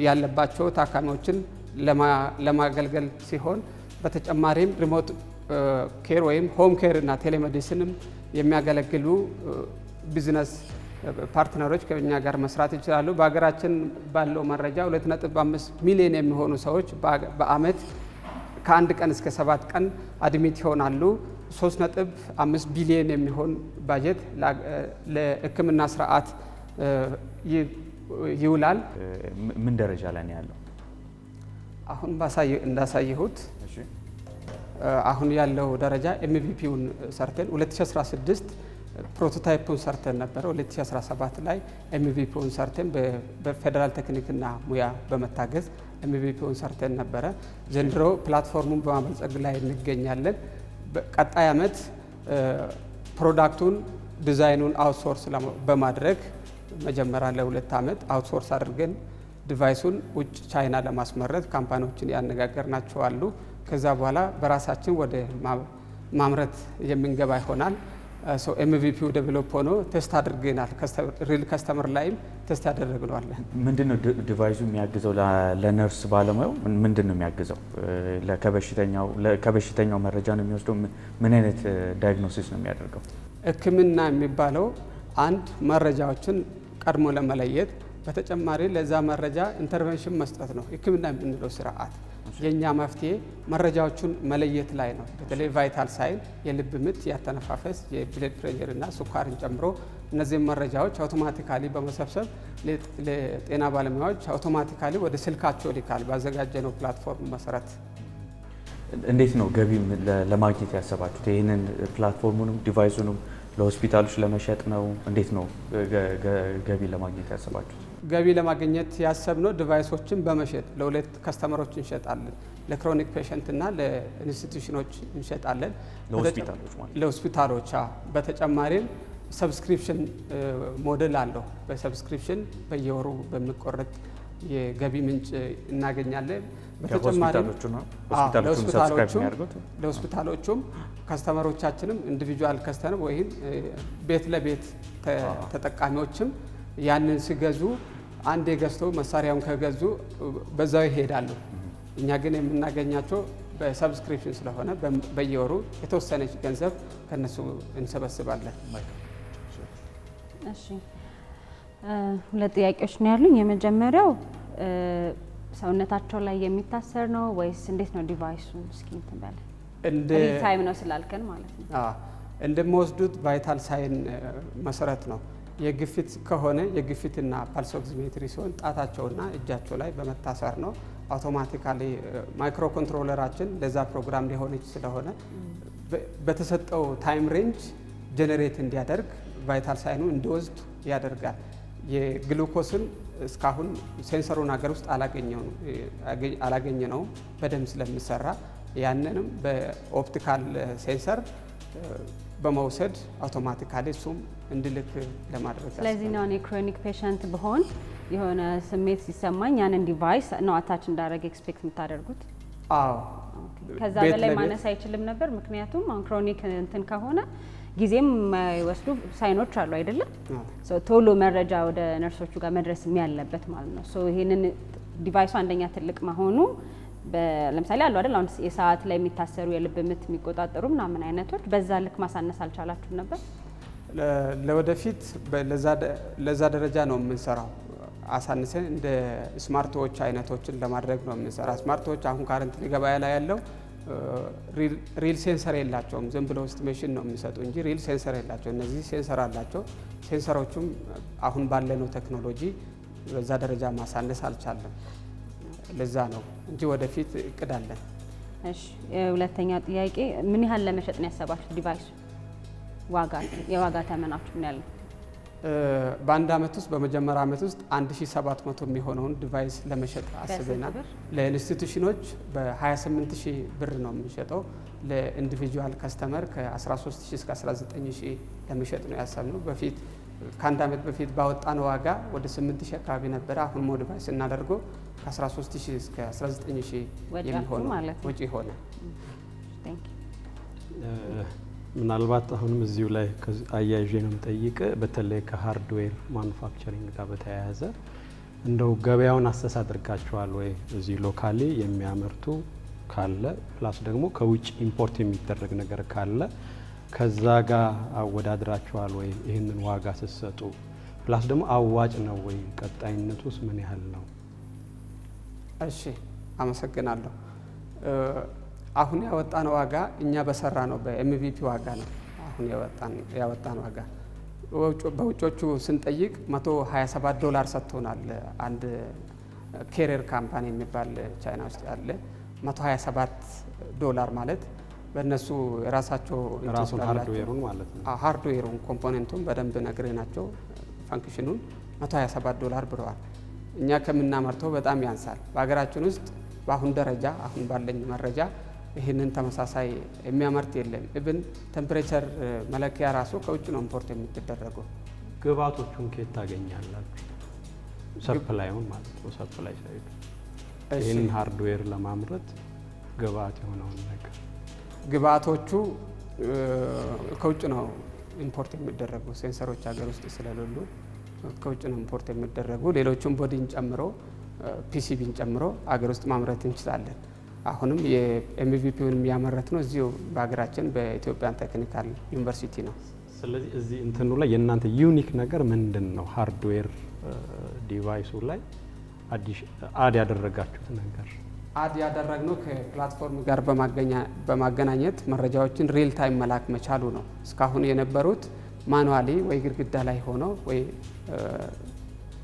ያለባቸው ታካሚዎችን ለማገልገል ሲሆን በተጨማሪም ሪሞት ኬር ወይም ሆም ኬር እና ቴሌሜዲሲንም የሚያገለግሉ ቢዝነስ ፓርትነሮች ከኛ ጋር መስራት ይችላሉ። በሀገራችን ባለው መረጃ 2.5 ሚሊዮን የሚሆኑ ሰዎች በአመት ከ1 ቀን እስከ 7 ቀን አድሚት ይሆናሉ። 3.5 ቢሊዮን የሚሆን ባጀት ለሕክምና ስርዓት ይውላል። ምን ደረጃ ላይ ነው ያለው? አሁን እንዳሳየሁት አሁን ያለው ደረጃ ኤምቪፒውን ሰርተን 2016 ፕሮቶታይፑን ሰርተን ነበረ። 2017 ላይ ኤምቪፒውን ሰርተን በፌዴራል ቴክኒክና ሙያ በመታገዝ ኤምቪፒውን ሰርተን ነበረ። ዘንድሮ ፕላትፎርሙን በማበልጸግ ላይ እንገኛለን። ቀጣይ ዓመት ፕሮዳክቱን ዲዛይኑን አውትሶርስ በማድረግ መጀመሪያ ለ2 ዓመት አውትሶርስ አድርገን ዲቫይሱን ውጭ ቻይና ለማስመረት ካምፓኒዎችን ያነጋገርናቸው አሉ። ከዛ በኋላ በራሳችን ወደ ማምረት የምንገባ ይሆናል። ኤምቪፒው ዴቨሎፕ ሆኖ ቴስት አድርገናል። ሪል ከስተመር ላይም ቴስት ያደረግነዋለን። ምንድነው ዲቫይሱ የሚያግዘው? ለነርስ ባለሙያው ምንድነው የሚያግዘው? ከበሽተኛው መረጃ ነው የሚወስደው? ምን አይነት ዳያግኖሲስ ነው የሚያደርገው? ሕክምና የሚባለው አንድ መረጃዎችን ቀድሞ ለመለየት፣ በተጨማሪ ለዛ መረጃ ኢንተርቬንሽን መስጠት ነው ሕክምና የምንለው ስርዓት። የኛ መፍትሄ መረጃዎቹን መለየት ላይ ነው። በተለይ ቫይታል ሳይን፣ የልብ ምት፣ ያተነፋፈስ፣ የብለድ ፕሬሸር እና ስኳርን ጨምሮ እነዚህም መረጃዎች አውቶማቲካሊ በመሰብሰብ ለጤና ባለሙያዎች አውቶማቲካሊ ወደ ስልካቸው ልካል ባዘጋጀነው ፕላትፎርም መሰረት። እንዴት ነው ገቢ ለማግኘት ያሰባችሁት? ይህንን ፕላትፎርሙንም ዲቫይሱንም ለሆስፒታሎች ለመሸጥ ነው? እንዴት ነው ገቢ ለማግኘት ያሰባችሁት? ገቢ ለማግኘት ያሰብነው ዲቫይሶችን በመሸጥ ለ2 ከስተመሮች እንሸጣለን። ለክሮኒክ ፔሸንት እና ለኢንስቲትዩሽኖች እንሸጣለን። ለሆስፒታሎች። በተጨማሪም ሰብስክሪፕሽን ሞዴል አለው። በሰብስክሪፕሽን በየወሩ በሚቆረጥ የገቢ ምንጭ እናገኛለን። ለሆስፒታሎቹም ከስተመሮቻችንም ኢንዲቪጁዋል ከስተመር ወይም ቤት ለቤት ተጠቃሚዎችም ያንን ሲገዙ አንዴ ገዝተው መሳሪያውን ከገዙ በዛው ይሄዳሉ። እኛ ግን የምናገኛቸው በሰብስክሪፕሽን ስለሆነ በየወሩ የተወሰነች ገንዘብ ከነሱ እንሰበስባለን። እሺ፣ 2 ጥያቄዎች ነው ያሉኝ። የመጀመሪያው ሰውነታቸው ላይ የሚታሰር ነው ወይስ እንዴት ነው ዲቫይሱን? እስኪ እንትን በለ እንደ ታይም ነው ስላልከን ማለት ነው። እንደሚወስዱት ቫይታል ሳይን መሰረት ነው። የግፊት ከሆነ የግፊትና ፓልስ ኦክሲሜትሪ ሲሆን ጣታቸውና እጃቸው ላይ በመታሰር ነው። አውቶማቲካሊ ማይክሮ ኮንትሮለራችን ለዛ ፕሮግራም ሊሆነች ስለሆነ በተሰጠው ታይም ሬንጅ ጀነሬት እንዲያደርግ ቫይታል ሳይኑ እንዲወስድ ያደርጋል። የግሉኮስን እስካሁን ሴንሰሩን ሀገር ውስጥ አላገኘ ነው በደንብ ስለሚሰራ ያንንም በኦፕቲካል ሴንሰር በመውሰድ አውቶማቲካሊ እሱም እንድልክ ለማድረግ። ስለዚህ ነው ክሮኒክ ፔሸንት በሆን የሆነ ስሜት ሲሰማኝ ያንን ዲቫይስ ነው አታች እንዳደረገ ኤክስፔክት የምታደርጉት? አዎ። ከዛ በላይ ማነስ አይችልም ነበር? ምክንያቱም አሁን ክሮኒክ እንትን ከሆነ ጊዜም የማይወስዱ ሳይኖች አሉ አይደለም? ቶሎ መረጃ ወደ ነርሶቹ ጋር መድረስ ያለበት ማለት ነው። ይሄንን ዲቫይሱ አንደኛ ትልቅ መሆኑ ለምሳሌ አሉ አይደል? አሁን የሰዓት ላይ የሚታሰሩ የልብ ምት የሚቆጣጠሩ ምናምን አይነቶች በዛ ልክ ማሳነስ አልቻላችሁም ነበር? ለወደፊት ለዛ ደረጃ ነው የምንሰራው። አሳንሰን እንደ ስማርትዎች አይነቶችን ለማድረግ ነው የምንሰራ። ስማርትዎች አሁን ካረንት ገበያ ላይ ያለው ሪል ሴንሰር የላቸውም። ዝም ብለው ኤስቲሜሽን ነው የሚሰጡ እንጂ ሪል ሴንሰር የላቸው። እነዚህ ሴንሰር አላቸው። ሴንሰሮቹም አሁን ባለነው ቴክኖሎጂ በዛ ደረጃ ማሳነስ አልቻለም። ለዛ ነው እንጂ ወደፊት እቅድ አለን። እሺ፣ ሁለተኛው ጥያቄ ምን ያህል ለመሸጥ ነው ያሰባችሁት ዲቫይስ? የዋጋ ተመናችሁ ምን ያህል ነው? በአንድ አመት ውስጥ በመጀመሪያ አመት ውስጥ 1700 የሚሆነውን ዲቫይስ ለመሸጥ አስበናል። ለኢንስቲትዩሽኖች በ28000 ብር ነው የምንሸጠው። ለኢንዲቪጁዋል ከስተመር ከ13000 እስከ 19000 ለመሸጥ ነው ያሰብነው። በፊት ከአንድ አመት በፊት ባወጣነው ዋጋ ወደ 8000 አካባቢ ነበረ። አሁን ሞዲፋይ ስናደርገው ከ13000 እስከ 19000 የሚሆነው ወጪ ሆነ። ምናልባት አሁንም እዚሁ ላይ አያይዤ ነው የምጠይቅ። በተለይ ከሃርድዌር ማኑፋክቸሪንግ ጋር በተያያዘ እንደው ገበያውን አሰስ አድርጋችኋል ወይ? እዚህ ሎካሊ የሚያመርቱ ካለ ፕላስ ደግሞ ከውጭ ኢምፖርት የሚደረግ ነገር ካለ ከዛ ጋር አወዳድራችኋል ወይ? ይህንን ዋጋ ስትሰጡ ፕላስ ደግሞ አዋጭ ነው ወይ? ቀጣይነቱስ ምን ያህል ነው? እሺ፣ አመሰግናለሁ። አሁን ያወጣነው ዋጋ እኛ በሰራ ነው በኤምቪፒ ዋጋ ነው አሁን ያወጣነው ዋጋ። በውጮቹ ስንጠይቅ $127 ሰጥቶናል። አንድ ኬሪየር ካምፓኒ የሚባል ቻይና ውስጥ ያለ $127 ማለት በእነሱ የራሳቸው ራሱን ሃርድዌሩን ማለት ነው። ሃርድዌሩን ኮምፖኔንቱን በደንብ ነግሬናቸው ፋንክሽኑን $127 ብለዋል። እኛ ከምናመርተው በጣም ያንሳል። በሀገራችን ውስጥ በአሁን ደረጃ አሁን ባለኝ መረጃ ይህንን ተመሳሳይ የሚያመርት የለም። ኢቭን ቴምፕሬቸር መለኪያ ራሱ ከውጭ ነው ኢምፖርት የምትደረገው። ግብአቶቹን ከየት ታገኛላችሁ? ሰፕላዩን ማለት ነው። ሰፕላይ ሳይድ ይህን ሃርድዌር ለማምረት ግብአት የሆነውን ነገር ግብአቶቹ ከውጭ ነው ኢምፖርት የሚደረጉ። ሴንሰሮች ሀገር ውስጥ ስለሌሉ ከውጭ ነው ኢምፖርት የሚደረጉ። ሌሎቹም ቦዲን ጨምሮ ፒሲቢን ጨምሮ ሀገር ውስጥ ማምረት እንችላለን። አሁንም የኤምቪፒውን የሚያመረት ነው እዚሁ በሀገራችን በኢትዮጵያ ቴክኒካል ዩኒቨርሲቲ ነው። ስለዚህ እዚህ እንትኑ ላይ የእናንተ ዩኒክ ነገር ምንድን ነው? ሃርድዌር ዲቫይሱ ላይ አድ ያደረጋችሁት ነገር? አድ ያደረግነው ከፕላትፎርም ጋር በማገናኘት መረጃዎችን ሪል ታይም መላክ መቻሉ ነው። እስካሁን የነበሩት ማኑዋሊ ወይ ግድግዳ ላይ ሆኖ ወይ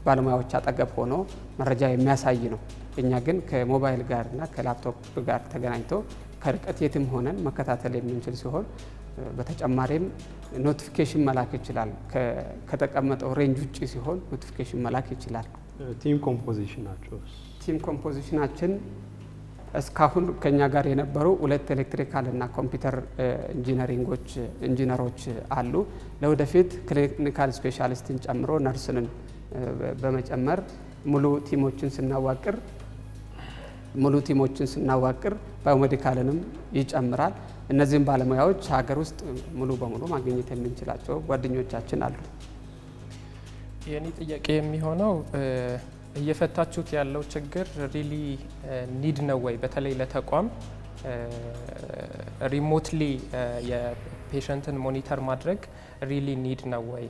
ባለሙያዎች አጠገብ ሆኖ መረጃ የሚያሳይ ነው። እኛ ግን ከሞባይል ጋርና ከላፕቶፕ ጋር ተገናኝቶ ከርቀት የትም ሆነን መከታተል የምንችል ሲሆን በተጨማሪም ኖቲፊኬሽን መላክ ይችላል። ከተቀመጠው ሬንጅ ውጭ ሲሆን ኖቲፊኬሽን መላክ ይችላል። ቲም ኮምፖዚሽናቸው ቲም ኮምፖዚሽናችን እስካሁን ከኛ ጋር የነበሩ 2 ኤሌክትሪካል እና ኮምፒውተር ኢንጂነሮች አሉ። ለወደፊት ክሊኒካል ስፔሻሊስትን ጨምሮ ነርስንን በመጨመር ሙሉ ቲሞችን ስናዋቅር ባዮሜዲካልንም ይጨምራል። እነዚህም ባለሙያዎች ሀገር ውስጥ ሙሉ በሙሉ ማግኘት የምንችላቸው ጓደኞቻችን አሉ። የኔ ጥያቄ የሚሆነው እየፈታችሁት ያለው ችግር ሪሊ ኒድ ነው ወይ? በተለይ ለተቋም ሪሞትሊ የፔሸንትን ሞኒተር ማድረግ ሪሊ ኒድ ነው ወይ?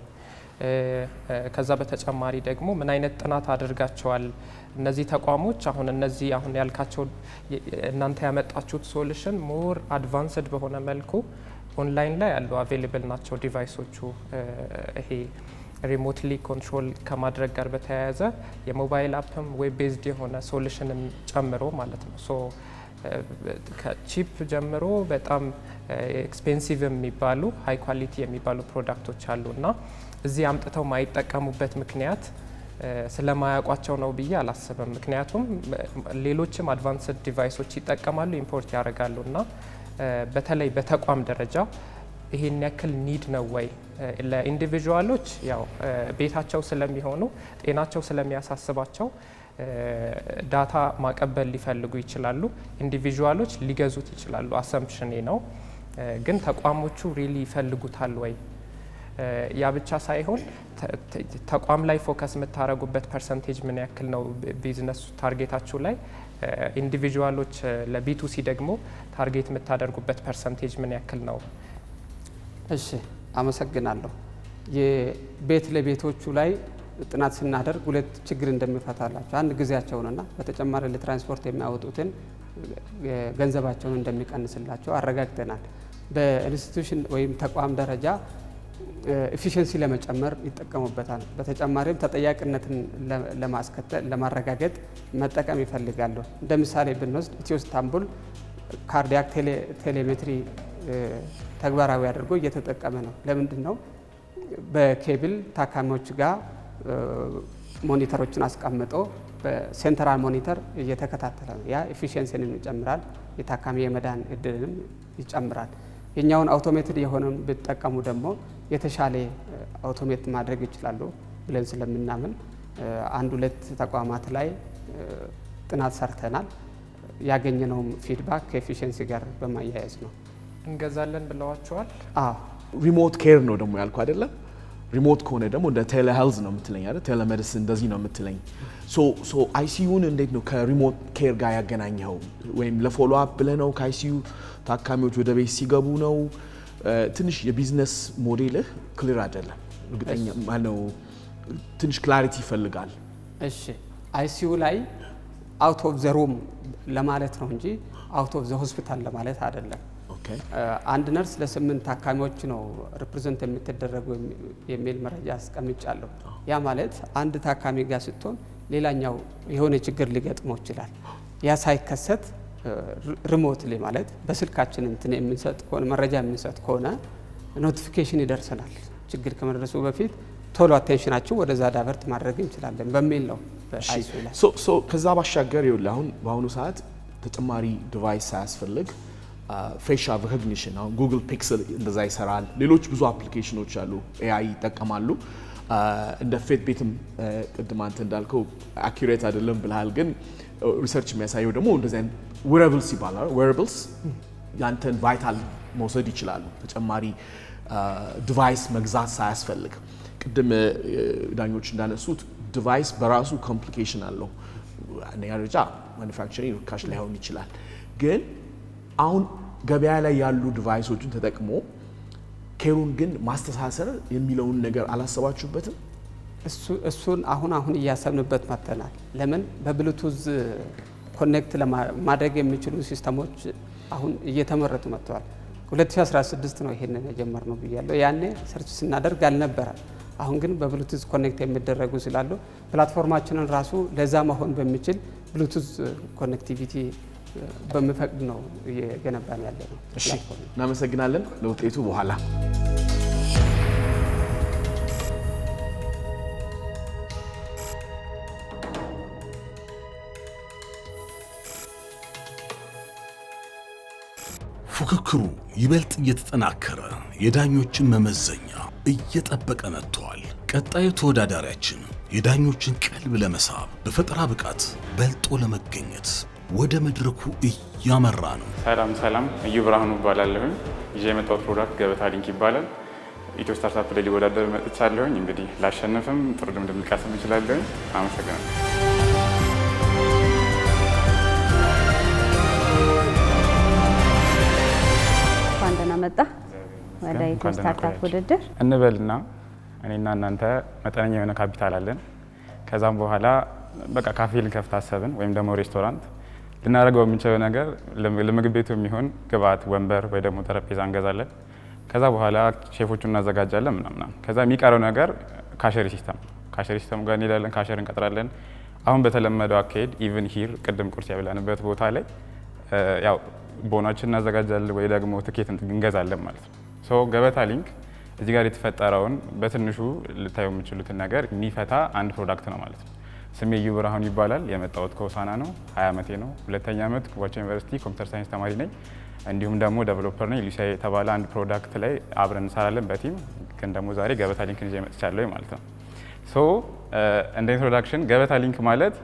ከዛ በተጨማሪ ደግሞ ምን አይነት ጥናት አድርጋቸዋል? እነዚህ ተቋሞች አሁን ያልካቸው እናንተ ያመጣችሁት ሶሉሽን ሞር አድቫንስድ በሆነ መልኩ ኦንላይን ላይ ያሉ አቬይላብል ናቸው ዲቫይሶቹ። ይሄ ሪሞትሊ ኮንትሮል ከማድረግ ጋር በተያያዘ የሞባይል አፕም ዌብ ቤዝድ የሆነ ሶሉሽንን ጨምሮ ማለት ነው። ሶ ከቺፕ ጀምሮ በጣም ኤክስፔንሲቭ የሚባሉ ሃይ ኳሊቲ የሚባሉ ፕሮዳክቶች አሉ እና እዚህ አምጥተው ማይጠቀሙበት ምክንያት ስለማያውቋቸው ነው ብዬ አላስብም። ምክንያቱም ሌሎችም አድቫንስድ ዲቫይሶች ይጠቀማሉ፣ ኢምፖርት ያደርጋሉ እና በተለይ በተቋም ደረጃ ይሄን ያክል ኒድ ነው ወይ? ለኢንዲቪዥዋሎች ያው ቤታቸው ስለሚሆኑ ጤናቸው ስለሚያሳስባቸው ዳታ ማቀበል ሊፈልጉ ይችላሉ። ኢንዲቪዥዋሎች ሊገዙት ይችላሉ። አሰምፕሽኔ ነው። ግን ተቋሞቹ ሪሊ ይፈልጉታል ወይ? ያ ብቻ ሳይሆን ተቋም ላይ ፎከስ የምታደርጉበት ፐርሰንቴጅ ምን ያክል ነው? ቢዝነስ ታርጌታችሁ ላይ ኢንዲቪዥዋሎች ለቢቱሲ ደግሞ ታርጌት የምታደርጉበት ፐርሰንቴጅ ምን ያክል ነው? እሺ፣ አመሰግናለሁ። የቤት ለቤቶቹ ላይ ጥናት ስናደርግ 2 ችግር እንደሚፈታላቸው፣ አንድ ጊዜያቸውንና በተጨማሪ ለትራንስፖርት የሚያወጡትን ገንዘባቸውን እንደሚቀንስላቸው አረጋግጠናል። በኢንስቲትዩሽን ወይም ተቋም ደረጃ ኤፊሽንሲ ለመጨመር ይጠቀሙበታል። በተጨማሪም ተጠያቂነትን ለማረጋገጥ መጠቀም ይፈልጋሉ። እንደ ምሳሌ ብንወስድ ኢትዮ ስታንቡል ካርዲያክ ቴሌሜትሪ ተግባራዊ አድርጎ እየተጠቀመ ነው። ለምንድን ነው? በኬብል ታካሚዎች ጋር ሞኒተሮችን አስቀምጦ በሴንትራል ሞኒተር እየተከታተለ ነው። ያ ኤፊሽንሲንም ይጨምራል፣ የታካሚ የመዳን እድልንም ይጨምራል። የኛውን አውቶሜትድ የሆነውን ብትጠቀሙ ደግሞ የተሻለ አውቶሜት ማድረግ ይችላሉ ብለን ስለምናምን 1-2 ተቋማት ላይ ጥናት ሰርተናል። ያገኘነውም ፊድባክ ከኤፊሽንሲ ጋር በማያያዝ ነው። እንገዛለን ብለዋቸዋል። ሪሞት ኬር ነው ደግሞ ያልኩ አይደለም። ሪሞት ከሆነ ደግሞ እንደ ቴሌ ሄልዝ ነው የምትለኝ አይደል? ቴሌሜዲሲን እንደዚህ ነው የምትለኝ። ሶ አይሲዩን እንዴት ነው ከሪሞት ኬር ጋር ያገናኘው? ወይም ለፎሎ አፕ ብለህ ነው ከአይሲዩ ታካሚዎች ወደ ቤት ሲገቡ ነው? ትንሽ የቢዝነስ ሞዴልህ ክሊር አይደለም። እርግጠኛ ማነው ትንሽ ክላሪቲ ይፈልጋል። እሺ፣ አይሲዩ ላይ አውት ኦፍ ዘ ሩም ለማለት ነው እንጂ አውት ኦፍ ዘ ሆስፒታል ለማለት አይደለም። አንድ ነርስ ለ8 ታካሚዎች ነው ሪፕሬዘንት የምትደረጉ የሚል መረጃ አስቀምጫለሁ። ያ ማለት አንድ ታካሚ ጋር ስትሆን ሌላኛው የሆነ ችግር ሊገጥመው ይችላል። ያ ሳይከሰት ሪሞትሊ ማለት በስልካችን እንትን የምንሰጥ ከሆነ መረጃ የምንሰጥ ከሆነ ኖቲፊኬሽን ይደርሰናል። ችግር ከመድረሱ በፊት ቶሎ አቴንሽናችሁ ወደዛ ዳይቨርት ማድረግ እንችላለን በሚል ነው በአይሱ ላይ። ከዛ ባሻገር ይኸውልህ አሁን በአሁኑ ሰዓት ተጨማሪ ዲቫይስ ሳያስፈልግ ፌሻል ሪኮግኒሽን አሁን ጉግል ፒክስል እንደዛ ይሰራል። ሌሎች ብዙ አፕሊኬሽኖች አሉ ኤአይ ይጠቀማሉ። እንደ ፌት ቤትም ቅድም አንተ እንዳልከው አኩሬት አይደለም ብለሃል፣ ግን ሪሰርች የሚያሳየው ደግሞ እንደዚህ አይነት ዌራብልስ ይባላል። ዌራብልስ ያንተን ቫይታል መውሰድ ይችላሉ ተጨማሪ ዲቫይስ መግዛት ሳያስፈልግ። ቅድም ዳኞች እንዳነሱት ዲቫይስ በራሱ ኮምፕሊኬሽን አለው። አንደኛ ደረጃ ማኒፋክቸሪንግ ርካሽ ላይሆን ይችላል፣ ግን አሁን ገበያ ላይ ያሉ ዲቫይሶችን ተጠቅሞ ኬሩን ግን ማስተሳሰር የሚለውን ነገር አላሰባችሁበትም? እሱን አሁን እያሰብንበት መጥተናል። ለምን በብሉቱዝ ኮኔክት ማድረግ የሚችሉ ሲስተሞች አሁን እየተመረቱ መጥተዋል። 2016 ነው ይሄንን የጀመርነው ብያለሁ። ያኔ ሰርች ስናደርግ አልነበረም። አሁን ግን በብሉቱዝ ኮኔክት የሚደረጉ ስላሉ ፕላትፎርማችንን ራሱ ለዛ መሆን በሚችል ብሉቱዝ ኮኔክቲቪቲ በሚፈቅድ ነው እየገነባን ያለ ነው። እሺ፣ እናመሰግናለን። ለውጤቱ በኋላ ፉክክሩ ይበልጥ እየተጠናከረ የዳኞችን መመዘኛ እየጠበቀ መጥቷል። ቀጣዩ ተወዳዳሪያችን የዳኞችን ቀልብ ለመሳብ በፈጠራ ብቃት በልጦ ለመገኘት ወደ መድረኩ እያመራ ነው። ሰላም፣ እዩ ብርሃኑ እባላለሁ። ይዤ የመጣሁት ፕሮዳክት ገበታ ሊንክ ይባላል። ኢትዮ ስታርታፕ ላይ ሊወዳደር መጥቻለሁ። እንግዲህ ላሸንፍም ጥሩ ልምድ ልቀስም እችላለሁ። አመሰግናለሁ። እንደና መጣ ወደ ኢትዮ ስታርታፕ ውድድር እንበልና እኔና እናንተ መጠነኛ የሆነ ካፒታል አለን። ከዛም በኋላ በቃ ካፌ ልንከፍት አሰብን፣ ወይም ደግሞ ሬስቶራንት ልናደርገው የምንችለው ነገር ለምግብ ቤቱ የሚሆን ግብአት፣ ወንበር ወይ ደግሞ ጠረጴዛ እንገዛለን። ከዛ በኋላ ሼፎቹን እናዘጋጃለን ምናምን። ከዛ የሚቀረው ነገር ካሸሪ ሲስተም ጋር እንሄዳለን፣ ካሸር እንቀጥራለን። አሁን በተለመደው አካሄድ ኢቭን ሂር ቅድም ቁርስ ያበላንበት ቦታ ላይ ያው ቦናችን እናዘጋጃለን ወይ ደግሞ ትኬት እንገዛለን ማለት ነው። ሶ ገበታ ሊንክ እዚህ ጋር የተፈጠረውን በትንሹ ልታዩ የምችሉትን ነገር የሚፈታ አንድ ፕሮዳክት ነው ማለት ነው። ስሜ እዩ ብርሃኑ ይባላል። የመጣሁት ከሆሳና ነው። 20 ዓመቴ ነው። ሁለተኛ ዓመት ከዋቻ ዩኒቨርሲቲ ኮምፒውተር ሳይንስ ተማሪ ነኝ። እንዲሁም ደግሞ ዴቨሎፐር ነኝ። ሉሲያ የተባለ አንድ ፕሮዳክት ላይ አብረን እንሰራለን በቲም። ግን ደግሞ ዛሬ ገበታ ሊንክን ይዤ መጥቻለሁ ማለት ነው። ሶ እንደ ኢንትሮዳክሽን ገበታ ሊንክ ማለት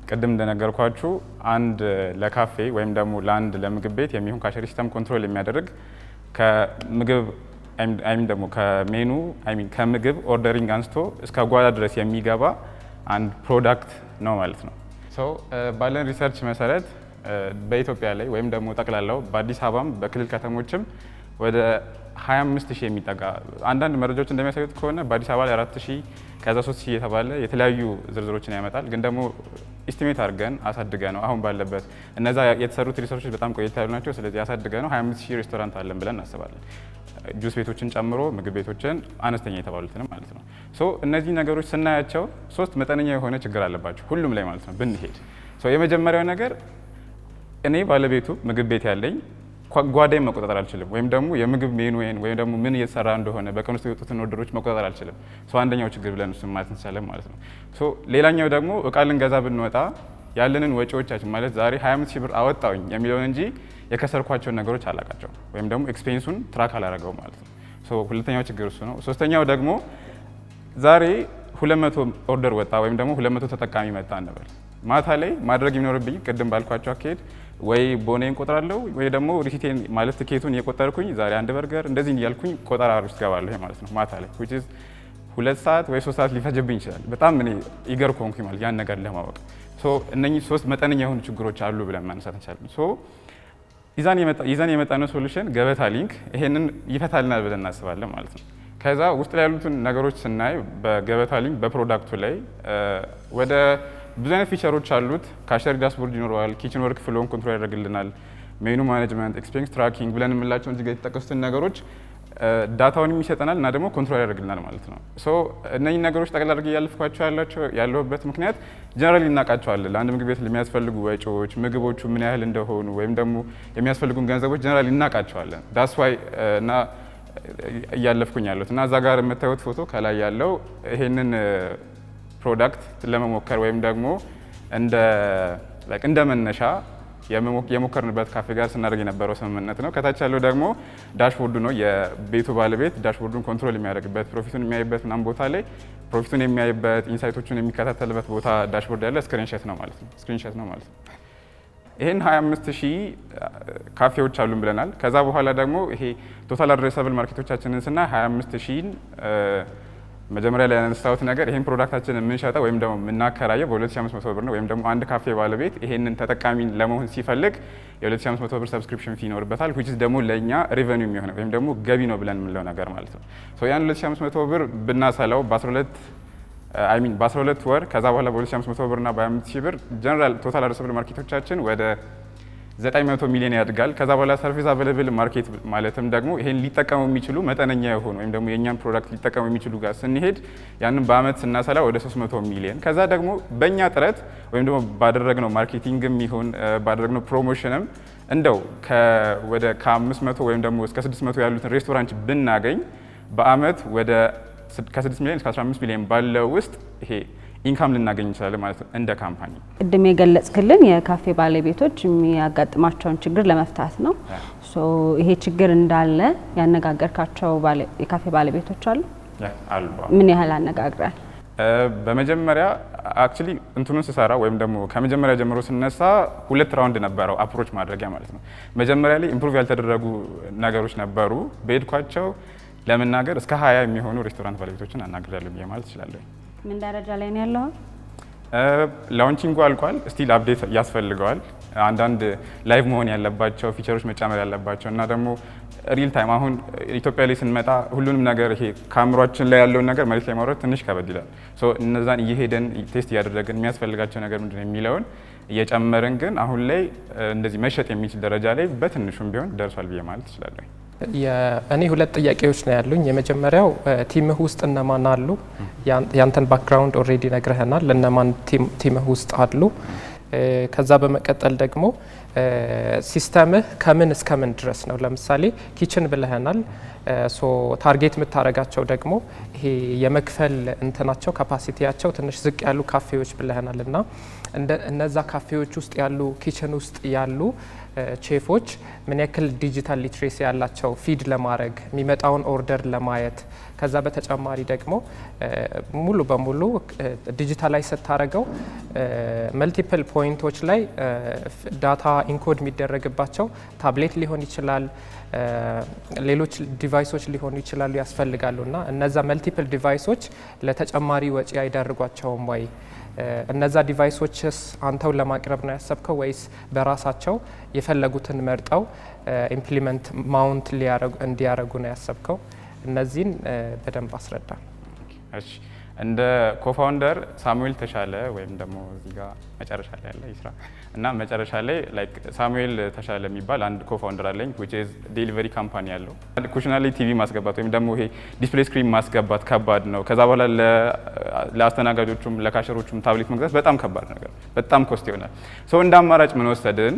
ቅድም እንደነገርኳችሁ አንድ ለካፌ ወይም ደግሞ ለአንድ ለምግብ ቤት የሚሆን ካሸሪ ሲስተም ኮንትሮል የሚያደርግ ከምግብ ደግሞ ከሜኑ ከምግብ ኦርደሪንግ አንስቶ እስከ ጓዳ ድረስ የሚገባ አንድ ፕሮዳክት ነው ማለት ነው። ባለን ሪሰርች መሰረት በኢትዮጵያ ላይ ወይም ደግሞ ጠቅላላው በአዲስ አበባም በክልል ከተሞችም ወደ 25,000 የሚጠጋ አንዳንድ መረጃዎች እንደሚያሳዩት ከሆነ በአዲስ አበባ ላይ 4,000 ከዛ 3,000 የተባለ የተለያዩ ዝርዝሮችን ያመጣል። ግን ደግሞ ኢስቲሜት አድርገን አሳድገ ነው አሁን ባለበት እነዛ የተሰሩት ሪሰርቾች በጣም ቆየት ያሉ ናቸው። ስለዚህ አሳድገ ነው 25,000 ሬስቶራንት አለን ብለን እናስባለን። ጁስ ቤቶችን ጨምሮ ምግብ ቤቶችን አነስተኛ የተባሉትንም ማለት ነው። እነዚህ ነገሮች ስናያቸው ሶስት መጠነኛ የሆነ ችግር አለባቸው ሁሉም ላይ ማለት ነው ብንሄድ። የመጀመሪያው ነገር እኔ ባለቤቱ ምግብ ቤት ያለኝ ጓዳይን መቆጣጠር አልችልም፣ ወይም ደግሞ የምግብ ሜኑዌን ወይም ደግሞ ምን እየተሰራ እንደሆነ በቀን ውስጥ የወጡትን ኦርደሮች መቆጣጠር አልችልም። አንደኛው ችግር ብለን እሱን ማለት እንችላለን ማለት ነው። ሌላኛው ደግሞ እቃ ልንገዛ ብንወጣ ያለንን ወጪዎቻችን ማለት ዛሬ 25,000 ብር አወጣውኝ የሚለውን እንጂ የከሰርኳቸውን ነገሮች አላቃቸው ወይም ደግሞ ኤክስፔንሱን ትራክ አላረገው ማለት ነው። ሁለተኛው ችግር እሱ ነው። ሶስተኛው ደግሞ ዛሬ 200 ኦርደር ወጣ ወይም ደግሞ 200 ተጠቃሚ መጣ እንበል። ማታ ላይ ማድረግ የሚኖርብኝ ቅድም ባልኳቸው አካሄድ ወይ ቦኔን ቆጥራለሁ ወይ ደግሞ ሪሲቴን ማለት ትኬቱን የቆጠርኩኝ ዛሬ አንድ በርገር እንደዚህ እያልኩኝ ቆጠራ ውስጥ ገባለሁ ማለት ነው ማታ ላይ which is 2 ሰዓት ወይ 3 ሰዓት ሊፈጅብኝ ይችላል። በጣም እኔ ኢገር ኮንኩኝ ማለት ያን ነገር ለማወቅ። እነኚህ ሶስት መጠነኛ የሆኑ ችግሮች አሉ ብለን ማንሳት እንችላለን። ይዛን የመጣነው ሶሉሽን ገበታ ሊንክ ይሄንን ይፈታልናል ብለን እናስባለን ማለት ነው። ከዛ ውስጥ ላይ ያሉትን ነገሮች ስናይ በገበታ ሊንክ በፕሮዳክቱ ላይ ወደ ብዙ አይነት ፊቸሮች አሉት። ካሸሪ ዳሽቦርድ ይኖረዋል። ኪችን ወርክ ፍሎን ኮንትሮል ያደርግልናል። ሜኑ ማኔጅመንት፣ ኤክስፔንስ ትራኪንግ ብለን የምንላቸው እዚህ ጋር የተጠቀሱትን ነገሮች ዳታውን የሚሰጠናል እና ደግሞ ኮንትሮል ያደርግልናል ማለት ነው። ሶ እነኚህ ነገሮች ጠቅላላ አድርጌ ያለፍኳቸው ያለሁበት ምክንያት ጀነራሊ እናውቃቸዋለን። ለአንድ ምግብ ቤት የሚያስፈልጉ ወጪዎች፣ ምግቦቹ ምን ያህል እንደሆኑ ወይም ደግሞ የሚያስፈልጉን ገንዘቦች ጀነራሊ እናውቃቸዋለን። ዳስ ዋይ እና እያለፍኩኝ ያለሁት እና እዛ ጋር የምታዩት ፎቶ ከላይ ያለው ይሄንን ፕሮዳክት ለመሞከር ወይም ደግሞ እንደ መነሻ የሞከርንበት ካፌ ጋር ስናደርግ የነበረው ስምምነት ነው። ከታች ያለው ደግሞ ዳሽቦርዱ ነው። የቤቱ ባለቤት ዳሽቦርዱን ኮንትሮል የሚያደርግበት ፕሮፊቱን የሚያይበት ምናምን ቦታ ላይ ፕሮፊቱን የሚያይበት ኢንሳይቶቹን የሚከታተልበት ቦታ ዳሽቦርድ ያለ ስክሪንሾት ነው ማለት ነው። ይሄን 25000 ካፌዎች አሉን ብለናል። ከዛ በኋላ ደግሞ ይሄ ቶታል አድሬሰብል ማርኬቶቻችንን ስና 25000 መጀመሪያ ላይ ያነሳሁት ነገር ይሄን ፕሮዳክታችንን የምንሸጠው ወይም ደግሞ የምናከራየው በ2500 ብር ነው። ወይም ደግሞ አንድ ካፌ ባለቤት ይሄንን ተጠቃሚ ለመሆን ሲፈልግ የ2500 ብር ሰብስክሪፕሽን ፊ ይኖርበታል። which is ደግሞ ለኛ ሬቨኒው የሚሆነው ወይም ደግሞ ገቢ ነው ብለን የምንለው ነገር ማለት ነው። ሶ ያን 2500 ብር ብናሰላው በ12 ወር ከዛ በኋላ በ2500 ብር እና በ25000 ብር ጀነራል ቶታል አድሬሰብል ማርኬቶቻችን ወደ 900 ሚሊዮን ያድጋል። ከዛ በኋላ ሰርቪስ አቬለብል ማርኬት ማለትም ደግሞ ይሄን ሊጠቀሙ የሚችሉ መጠነኛ የሆኑ ወይም ደግሞ የኛን ፕሮዳክት ሊጠቀሙ የሚችሉ ጋር ስንሄድ ያንን በአመት ስናሰላ ወደ 300 ሚሊዮን ከዛ ደግሞ በእኛ ጥረት ወይም ደግሞ ባደረግነው ማርኬቲንግም ይሁን ባደረግነው ፕሮሞሽንም እንደው ወደ ከ500 ወይም ደግሞ እስከ 600 ያሉትን ሬስቶራንት ብናገኝ በአመት ወደ ከ6 ሚሊዮን እስከ 15 ሚሊዮን ባለው ውስጥ ይሄ ኢንካም ልናገኝ እንችላለን ማለት ነው እንደ ካምፓኒ። ቅድም የገለጽክልን የካፌ ባለቤቶች የሚያጋጥማቸውን ችግር ለመፍታት ነው። ሶ ይሄ ችግር እንዳለ ያነጋገርካቸው የካፌ ባለቤቶች አሉ? ምን ያህል አነጋግራል? በመጀመሪያ አክቹሊ እንትኑን ስሰራ ወይም ደግሞ ከመጀመሪያ ጀምሮ ስነሳ 2 ራውንድ ነበረው አፕሮች ማድረጊያ ማለት ነው። መጀመሪያ ላይ ኢምፕሩቭ ያልተደረጉ ነገሮች ነበሩ። በሄድኳቸው ለመናገር እስከ 20 የሚሆኑ ሬስቶራንት ባለቤቶችን አናግሬያለሁ ብዬ ማለት እችላለሁ። ምን ደረጃ ላይ ነው ያለው? ላውንቺንጉ አልቋል። ስቲል አፕዴት ያስፈልገዋል። አንዳንድ ላይቭ መሆን ያለባቸው ፊቸሮች መጨመር ያለባቸው እና ደግሞ ሪል ታይም አሁን ኢትዮጵያ ላይ ስንመጣ ሁሉንም ነገር ይሄ ከአእምሯችን ላይ ያለውን ነገር መሬት ላይ ማውረድ ትንሽ ከበድ ይላል። ሶ እነዛን እየሄደን ቴስት እያደረግን የሚያስፈልጋቸው ነገር ምንድነው የሚለውን እየጨመርን ግን አሁን ላይ እንደዚህ መሸጥ የሚችል ደረጃ ላይ በትንሹም ቢሆን ደርሷል ብዬ ማለት እችላለሁ። እኔ 2 ጥያቄዎች ነው ያሉኝ። የመጀመሪያው ቲምህ ውስጥ እነማን አሉ? ያንተን ባክግራውንድ ኦልሬዲ ነግረህናል። እነማን ቲምህ ውስጥ አሉ? ከዛ በመቀጠል ደግሞ ሲስተምህ ከምን እስከ ምን ድረስ ነው? ለምሳሌ ኪችን ብለህናል። ሶ ታርጌት የምታደርጋቸው ደግሞ ይሄ የመክፈል እንትናቸው ካፓሲቲያቸው ትንሽ ዝቅ ያሉ ካፌዎች ብለህናል እና እነዛ ካፌዎች ውስጥ ያሉ ኪችን ውስጥ ያሉ ቼፎች ምን ያክል ዲጂታል ሊትሬሲ ያላቸው ፊድ ለማድረግ የሚመጣውን ኦርደር ለማየት ከዛ በተጨማሪ ደግሞ ሙሉ በሙሉ ዲጂታላይዝ ስታደርገው መልቲፕል ፖይንቶች ላይ ዳታ ኢንኮድ የሚደረግባቸው ታብሌት ሊሆን ይችላል፣ ሌሎች ዲቫይሶች ሊሆኑ ይችላሉ ያስፈልጋሉ እና እነዛ መልቲፕል ዲቫይሶች ለተጨማሪ ወጪ አይዳርጓቸውም ወይ? እነዛ ዲቫይሶችስ አንተው ለማቅረብ ነው ያሰብከው ወይስ በራሳቸው የፈለጉትን መርጠው ኢምፕሊመንት ማውንት እንዲያረጉ ነው ያሰብከው? እነዚህን በደንብ አስረዳ። እሺ፣ እንደ ኮፋውንደር ሳሙኤል ተሻለ ወይም ደግሞ እዚህ ጋር መጨረሻ ላይ ያለ ይስራ እና መጨረሻ ላይ ላይክ ሳሙኤል ተሻለ የሚባል አንድ ኮፋውንደር አለኝ which is ዴሊቨሪ ካምፓኒ ያለው። ኩሽና ላይ ቲቪ ማስገባት ወይም ደግሞ ይሄ ዲስፕሌይ ስክሪን ማስገባት ከባድ ነው። ከዛ በኋላ ለአስተናጋጆቹም ለካሸሮቹም ታብሌት መግዛት በጣም ከባድ ነገር፣ በጣም ኮስት ይሆናል። ሶ እንደ አማራጭ ምን ወሰድን?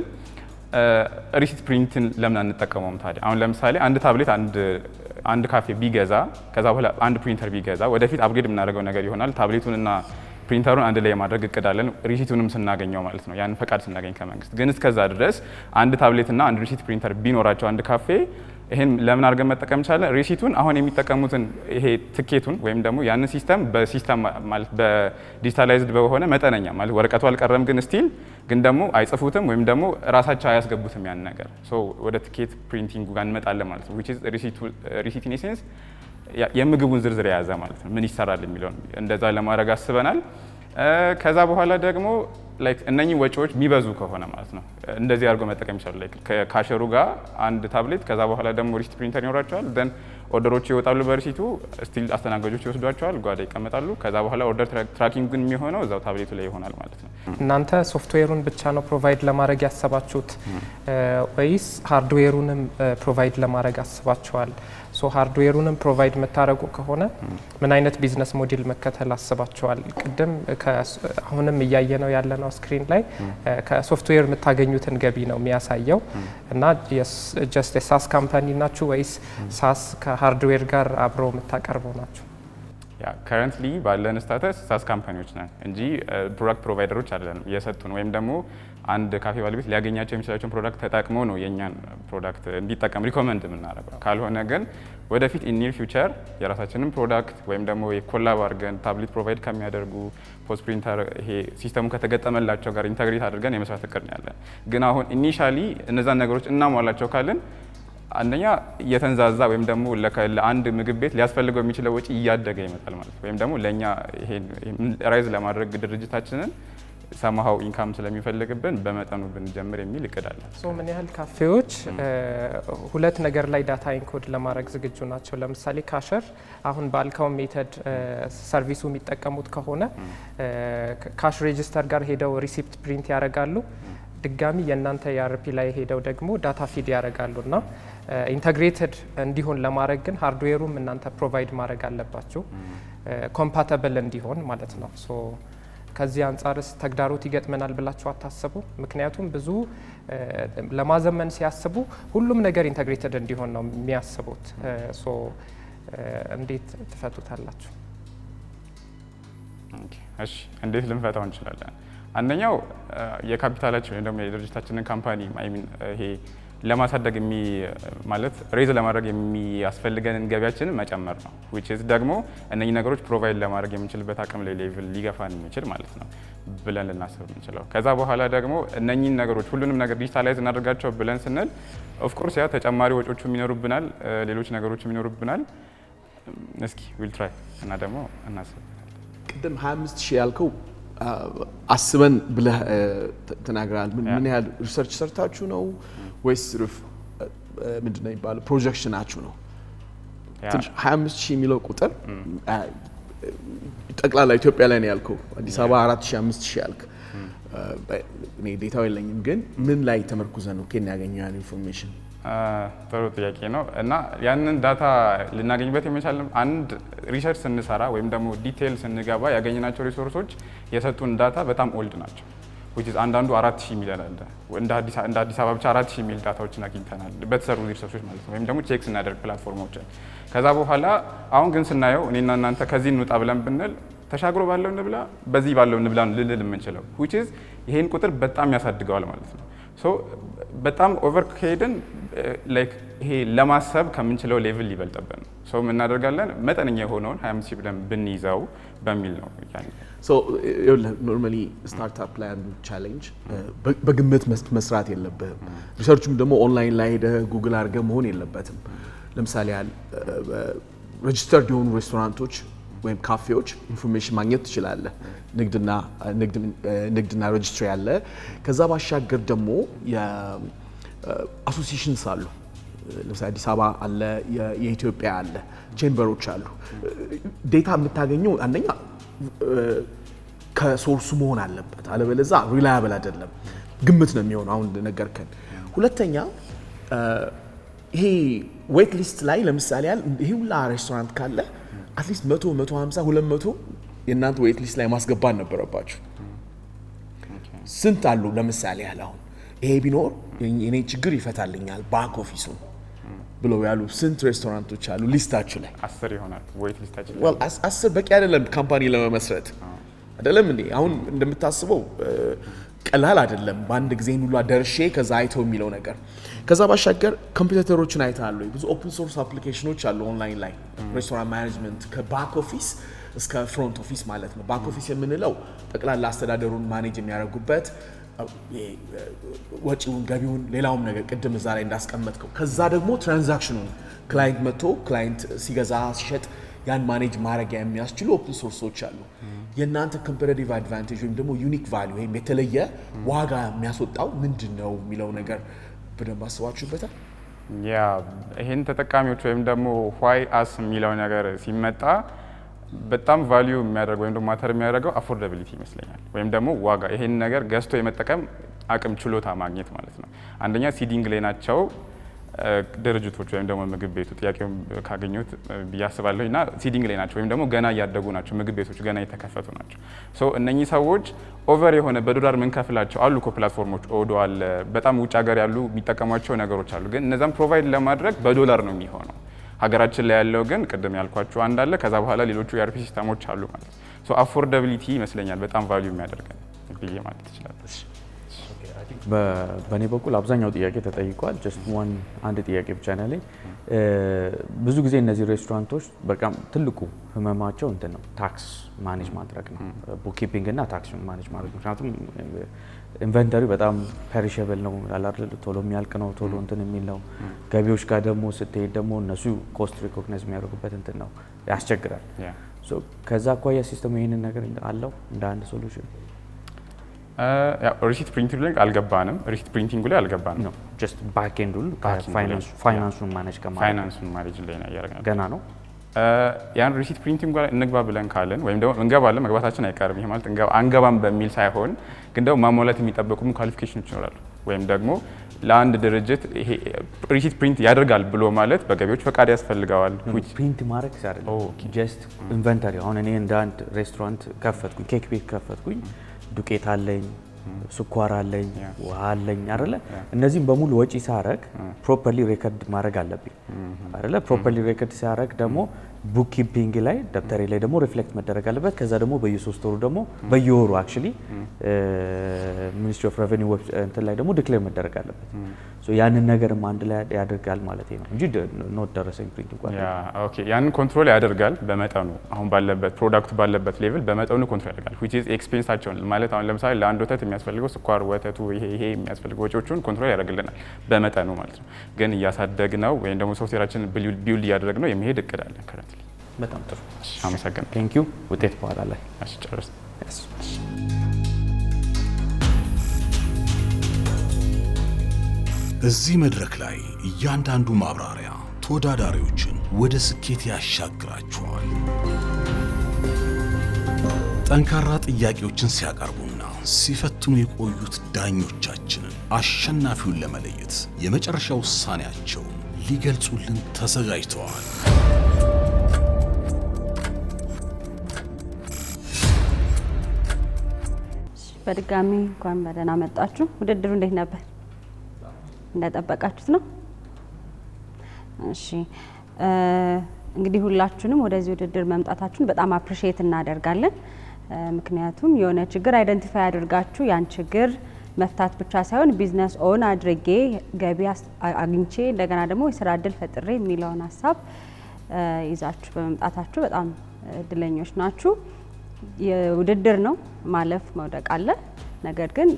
ሪሲት ፕሪንትን ለምን አንጠቀመውም ታዲያ? አሁን ለምሳሌ አንድ ታብሌት አንድ ካፌ ቢገዛ ከዛ በኋላ አንድ ፕሪንተር ቢገዛ ወደፊት አፕግሬድ የምናደርገው ነገር ይሆናል። ታብሌቱንና ፕሪንተሩን አንድ ላይ የማድረግ እቅዳለን፣ ሪሲቱንም ስናገኘው ማለት ነው፣ ያን ፈቃድ ስናገኝ ከመንግስት። ግን እስከዛ ድረስ አንድ ታብሌትና አንድ ሪሲት ፕሪንተር ቢኖራቸው አንድ ካፌ ይሄን ለምን አድርገን መጠቀም ቻለን? ሪሲቱን አሁን የሚጠቀሙትን ይሄ ትኬቱን ወይም ደግሞ ያንን ሲስተም በሲስተም ማለት በዲጂታላይዝድ በሆነ መጠነኛ ማለት ወረቀቱ አልቀረም፣ ግን ስቲል ግን ደግሞ አይጽፉትም ወይም ደግሞ ራሳቸው አያስገቡትም ያን ነገር። ሶ ወደ ትኬት ፕሪንቲንግ ጋር እንመጣለን ማለት ነው which is ሪሲት ኢን ኤሴንስ የምግቡን ዝርዝር የያዘ ማለት ነው፣ ምን ይሰራል የሚለውን እንደዛ ለማድረግ አስበናል። ከዛ በኋላ ደግሞ ላይክ እነኚህ ወጪዎች የሚበዙ ከሆነ ማለት ነው እንደዚህ አድርጎ መጠቀም ይችላል። ላይክ ከካሸሩ ጋር አንድ ታብሌት ከዛ በኋላ ደግሞ ሪሲት ፕሪንተር ይኖራቸዋል። ደን ኦርደሮቹ ይወጣሉ በሪሲቱ ስቲል አስተናጋጆች ይወስዷቸዋል ጓዳ ይቀመጣሉ ከዛ በኋላ ኦርደር ትራኪንግ ግን የሚሆነው እዛው ታብሌቱ ላይ ይሆናል ማለት ነው እናንተ ሶፍትዌሩን ብቻ ነው ፕሮቫይድ ለማድረግ ያሰባችሁት ወይስ ሃርድዌሩንም ፕሮቫይድ ለማድረግ አስባችኋል ሶ ሃርድዌሩንም ፕሮቫይድ መታረጉ ከሆነ ምን አይነት ቢዝነስ ሞዴል መከተል አስባችኋል ቅድም አሁንም እያየነው ያለነው ስክሪን ላይ ከሶፍትዌር የምታገኙትን ገቢ ነው የሚያሳየው እና ጀስት ሳስ ካምፓኒ ናችሁ ወይስ ሳስ ከሃርድዌር ጋር አብረው የምታቀርበው ናችሁ ከረንትሊ ባለን ስታተስ ሳስ ካምፓኒዎች ነን እንጂ ፕሮዳክት ፕሮቫይደሮች አይደለም የሰጡን ወይም ደግሞ አንድ ካፌ ባለቤት ሊያገኛቸው የሚችላቸውን ፕሮዳክት ተጠቅሞ ነው የኛን ፕሮዳክት እንዲጠቀም ሪኮመንድ የምናደርገው ካልሆነ ግን ወደፊት ኢን ኒር ፊውቸር የራሳችንን ፕሮዳክት ወይም ደግሞ የኮላብ አድርገን ታብሌት ፕሮቫይድ ከሚያደርጉ ፖስት ፕሪንተር ይሄ ሲስተሙ ከተገጠመላቸው ጋር ኢንተግሬት አድርገን የመስራት እቅድ ነው ያለን ግን አሁን ኢኒሻሊ እነዛን ነገሮች እናሟላቸው ካልን አንደኛ የተንዛዛ ወይም ደግሞ ለአንድ ምግብ ቤት ሊያስፈልገው የሚችለው ወጪ እያደገ ይመጣል ማለት ወይም ደግሞ ለኛ ይሄ ራይዝ ለማድረግ ድርጅታችንን ሰማሃው ኢንካም ስለሚፈልግብን በመጠኑ ብንጀምር የሚል እቅድ አለ ሶ ምን ያህል ካፌዎች ሁለት ነገር ላይ ዳታ ኢንኮድ ለማድረግ ዝግጁ ናቸው ለምሳሌ ካሸር አሁን ባልካው ሜተድ ሰርቪሱ የሚጠቀሙት ከሆነ ካሽ ሬጂስተር ጋር ሄደው ሪሲፕት ፕሪንት ያደርጋሉ ድጋሚ የእናንተ የአርፒ ላይ ሄደው ደግሞ ዳታ ፊድ ያደርጋሉና ኢንተግሬትድ እንዲሆን ለማድረግ ግን ሃርድዌሩም እናንተ ፕሮቫይድ ማድረግ አለባችሁ ኮምፓቲብል እንዲሆን ማለት ነው ሶ ከዚህ አንጻርስ ተግዳሮት ይገጥመናል ብላችሁ አታስቡ ምክንያቱም ብዙ ለማዘመን ሲያስቡ ሁሉም ነገር ኢንተግሬትድ እንዲሆን ነው የሚያስቡት ሶ እንዴት ትፈቱታላችሁ እሺ እንዴት ልንፈታው እንችላለን አንደኛው የካፒታላችን ወይ ደግሞ የድርጅታችንን ካምፓኒ አይ ሚን ይሄ ለማሳደግ ማለት ሬዝ ለማድረግ የሚያስፈልገንን ገቢያችንን መጨመር ነው which is ደግሞ እነኚህ ነገሮች ፕሮቫይድ ለማድረግ የምንችልበት አቅም ላይ ሌቭል ሊገፋን የሚችል ማለት ነው ብለን ልናስብ እንችላለን ከዛ በኋላ ደግሞ እነኚህን ነገሮች ሁሉንም ነገር ዲጂታላይዝ እናደርጋቸው ብለን ስንል ኦፍ ኮርስ ያ ተጨማሪ ወጪዎችም ይኖሩብናል ሌሎች ነገሮችም ይኖሩብናል እስኪ ዊል ትራይ እና ደግሞ እናስብ ቅድም 25000 ያልከው አስበን ብለህ ተናግራል ምን ያህል ሪሰርች ሰርታችሁ ነው ወይስ ሩፍ ምንድነው ይባላል ፕሮጀክሽናችሁ ነው 25000 የሚለው ቁጥር ጠቅላላ ኢትዮጵያ ላይ ነው ያልከው አዲስ አበባ 4000 5000 ያልክ እኔ ዴታው የለኝም ግን ምን ላይ ተመርኩዘን ነው ከኛ ያገኘው ኢንፎርሜሽን ጥሩ ጥያቄ ነው እና ያንን ዳታ ልናገኝበት የመቻልም አንድ ሪሰርች ስንሰራ ወይም ደግሞ ዲቴል ስንገባ ያገኘናቸው ሪሶርሶች የሰጡን ዳታ በጣም ኦልድ ናቸው which is አንዳንዱ 4000 ሚል አለ እንደ አዲስ አበባ ብቻ 4000 ሚል ዳታዎችን አግኝተናል በተሰሩ ሪሰርቾች ማለት ነው ወይም ደግሞ ቼክ ስናደርግ ፕላትፎርሞችን ከዛ በኋላ አሁን ግን ስናየው እኔና እናንተ ከዚህ እንውጣ ብለን ብንል ተሻግሮ ባለው እንብላ በዚህ ባለው እንብላ ልልል የምንችለው which is ይሄን ቁጥር በጣም ያሳድገዋል ማለት ነው ሶ በጣም ኦቨር ከሄድን ላይክ ይሄ ለማሰብ ከምንችለው ሌቭል ሊበልጥብን ነው ሶ ምን እናደርጋለን መጠነኛ የሆነውን 25000 ብለን ብንይዘው በሚል ነው ያኔ ሶ ኖርማሊ ስታርታፕ ላይ አንዱ ቻሌንጅ በግምት መስራት የለብህም ሪሰርቹም ደግሞ ኦንላይን ላይ ሄደ ጉግል አድርገህ መሆን የለበትም ለምሳሌ ያህል ሬጂስተርድ የሆኑ ሬስቶራንቶች ወይም ካፌዎች ኢንፎርሜሽን ማግኘት ትችላለህ ንግድና ሬጂስትሪ ያለ ከዛ ባሻገር ደግሞ የአሶሲዬሽንስ አሉ ለምሳሌ አዲስ አበባ አለ የኢትዮጵያ አለ ቼምበሮች አሉ ዴታ የምታገኘው አንደኛ ከሶርሱ መሆን አለበት አለበለዚያ ሪላያብል አይደለም ግምት ነው የሚሆነው አሁን ነገርከን ሁለተኛ ይሄ ዌት ሊስት ላይ ለምሳሌ ያህል ይሄ ሁላ ሬስቶራንት ካለ አትሊስት 100 150 200 የእናንተ ዌት ሊስት ላይ ማስገባት ነበረባችሁ ስንት አሉ ለምሳሌ ያህል አሁን ይሄ ቢኖር የኔ ችግር ይፈታልኛል ባክ ኦፊሱ ብለው ያሉ ስንት ሬስቶራንቶች አሉ ሊስታችሁ ላይ 10 ይሆናል ዌት ሊስታችን well 10 በቂ አይደለም ካምፓኒ ለመመስረት አይደለም እንዴ አሁን እንደምታስበው ቀላል አይደለም በአንድ ጊዜ ሁሉ አደርሼ ከዛ አይተው የሚለው ነገር ከዛ ባሻገር ኮምፒውተሮችን አይታሉ ብዙ ኦፕን ሶርስ አፕሊኬሽኖች አሉ ኦንላይን ላይ ሬስቶራንት ማኔጅመንት ከባክ ኦፊስ እስከ ፍሮንት ኦፊስ ማለት ነው ባክ ኦፊስ የምንለው ጠቅላላ አስተዳደሩን ማኔጅ የሚያደርጉበት ወጪውን ገቢውን ሌላውም ነገር ቅድም እዛ ላይ እንዳስቀመጥከው ከዛ ደግሞ ትራንዛክሽኑን ክላይንት መጥቶ ክላይንት ሲገዛ ሲሸጥ ያን ማኔጅ ማድረጊያ የሚያስችሉ ኦፕን ሶርሶች አሉ የእናንተ ኮምፒቲቲቭ አድቫንቴጅ ወይም ደግሞ ዩኒክ ቫልዩ ወይም የተለየ ዋጋ የሚያስወጣው ምንድነው የሚለው ነገር በደንብ አስባችሁበታል ያ ይሄን ተጠቃሚዎች ወይም ደግሞ ዋይ አስ የሚለው ነገር ሲመጣ በጣም ቫልዩ የሚያደርግ ወይም ደግሞ ማተር የሚያደርገው አፎርዳቢሊቲ ይመስለኛል። ወይም ደግሞ ዋጋ ይሄን ነገር ገዝቶ የመጠቀም አቅም ችሎታ ማግኘት ማለት ነው። አንደኛ ሲዲንግ ላይ ናቸው ድርጅቶች ወይም ደግሞ ምግብ ቤቱ ጥያቄውን ካገኙት ብዬ አስባለሁ እና ሲዲንግ ላይ ናቸው ወይም ደግሞ ገና እያደጉ ናቸው። ምግብ ቤቶች ገና የተከፈቱ ናቸው። ሶ እነኚህ ሰዎች ኦቨር የሆነ በዶላር ምን ከፍላቸው አሉ እኮ ፕላትፎርሞች ኦዶ አለ፣ በጣም ውጭ ሀገር ያሉ የሚጠቀሟቸው ነገሮች አሉ። ግን እነዛም ፕሮቫይድ ለማድረግ በዶላር ነው የሚሆነው። ሀገራችን ላይ ያለው ግን ቅድም ያልኳቸው አንድ አለ፣ ከዛ በኋላ ሌሎቹ የአርፒ ሲስተሞች አሉ ማለት ነው። ሶ አፎርዳቢሊቲ ይመስለኛል በጣም ቫልዩ የሚያደርገን ብዬ ማለት ትችላለች። በእኔ በኩል አብዛኛው ጥያቄ ተጠይቋል። ጀስት አንድ ጥያቄ ብቻ ነው ያለኝ። ብዙ ጊዜ እነዚህ ሬስቶራንቶች በጣም ትልቁ ህመማቸው እንትን ነው፣ ታክስ ማኔጅ ማድረግ ነው፣ ቡክኪፒንግ እና ታክሱን ማኔጅ ማድረግ። ምክንያቱም ኢንቨንተሪ በጣም ፔሪሸብል ነው አይደል፣ ቶሎ የሚያልቅ ነው፣ ቶሎ እንትን የሚል ነው። ገቢዎች ጋር ደግሞ ስትሄድ ደግሞ እነሱ ኮስት ሪኮግናይዝ የሚያደርጉበት እንትን ነው፣ ያስቸግራል። ከዛ አኳያ ሲስተሙ ይህንን ነገር አለው እንደ አንድ ሶሉሽን። ሪሲት ፕሪንቲንግ ላይ አልገባንም። ሪሲት ፕሪንቲንግ ላይ አልገባንም። ጀስት ባክ ኤንድ ፋይናንሱን ማኔጅ ፋይናንሱን ማኔጅ ላይ ነው ያደረግነው። ገና ነው። ያን ሪሲት ፕሪንቲንግ ጋር እንግባ ብለን ካለን ወይም ደግሞ እንገባለን፣ መግባታችን አይቀርም። ይሄ ማለት አንገባም በሚል ሳይሆን ግን ደግሞ ማሟላት የሚጠበቁ ኳሊፊኬሽኖች ይኖራሉ። ወይም ደግሞ ለአንድ ድርጅት ይሄ ሪሲት ፕሪንት ያደርጋል ብሎ ማለት በገቢዎች ፈቃድ ያስፈልገዋል። ፕሪንት ማድረግ አይደለም፣ ጀስት ኢንቨንተሪ። አሁን እኔ እንደ አንድ ሬስቶራንት ከፈትኩኝ፣ ኬክ ቤት ከፈትኩኝ፣ ዱቄት አለኝ፣ ስኳር አለኝ፣ ውሃ አለኝ አይደለ? እነዚህም በሙሉ ወጪ ሳረግ ፕሮፐርሊ ሬከርድ ማድረግ አለብኝ አይደለ? ፕሮፐርሊ ሬከርድ ሳረግ ደግሞ ቡክ ኪፒንግ ላይ ደብተሬ ላይ ደግሞ ሪፍሌክት መደረግ አለበት። ከዛ ደግሞ በየ3 ወሩ ደግሞ በየወሩ አክቹሊ ሚኒስትሪ ኦፍ ሬቨኒው እንትን ላይ ደግሞ ዲክሌር መደረግ አለበት። ሶ ያንን ነገርም አንድ ላይ ያደርጋል ማለት ነው እንጂ ኖት ደረሰኝ ፕሪንት እንኳን ኦኬ፣ ያንን ኮንትሮል ያደርጋል በመጠኑ አሁን ባለበት ፕሮዳክቱ ባለበት ሌቭል በመጠኑ ኮንትሮል ያደርጋል። which is ኤክስፔንሳቸውን ማለት አሁን ለምሳሌ ለአንድ ወተት የሚያስፈልገው ስኳር፣ ወተቱ ይሄ የሚያስፈልገው ወጪዎቹን ኮንትሮል ያደርግልናል በመጠኑ ማለት ነው። ግን እያሳደግ ነው ወይም ደግሞ ሶፍትዌራችንን ቢልድ እያደረግ ነው የሚሄድ እቅድ አለን ከረንትሊ። በጣም ጥሩ አመሰግናለሁ። ቴንክ ዩ። ውጤት በኋላ ላይ ጨርስ። እዚህ መድረክ ላይ እያንዳንዱ ማብራሪያ ተወዳዳሪዎችን ወደ ስኬት ያሻግራቸዋል። ጠንካራ ጥያቄዎችን ሲያቀርቡና ሲፈትኑ የቆዩት ዳኞቻችንን አሸናፊውን ለመለየት የመጨረሻ ውሳኔያቸውን ሊገልጹልን ተዘጋጅተዋል። በድጋሚ እንኳን በደህና መጣችሁ። ውድድሩ እንዴት ነበር? እንደጠበቃችሁት ነው? እሺ፣ እንግዲህ ሁላችሁንም ወደዚህ ውድድር መምጣታችሁን በጣም አፕሪሺየት እናደርጋለን። ምክንያቱም የሆነ ችግር አይደንቲፋይ አድርጋችሁ ያን ችግር መፍታት ብቻ ሳይሆን ቢዝነስ ኦን አድርጌ ገቢ አግኝቼ እንደገና ደግሞ የስራ እድል ፈጥሬ የሚለውን ሀሳብ ይዛችሁ በመምጣታችሁ በጣም እድለኞች ናችሁ። የውድድር ነው፣ ማለፍ መውደቅ አለ። ነገር ግን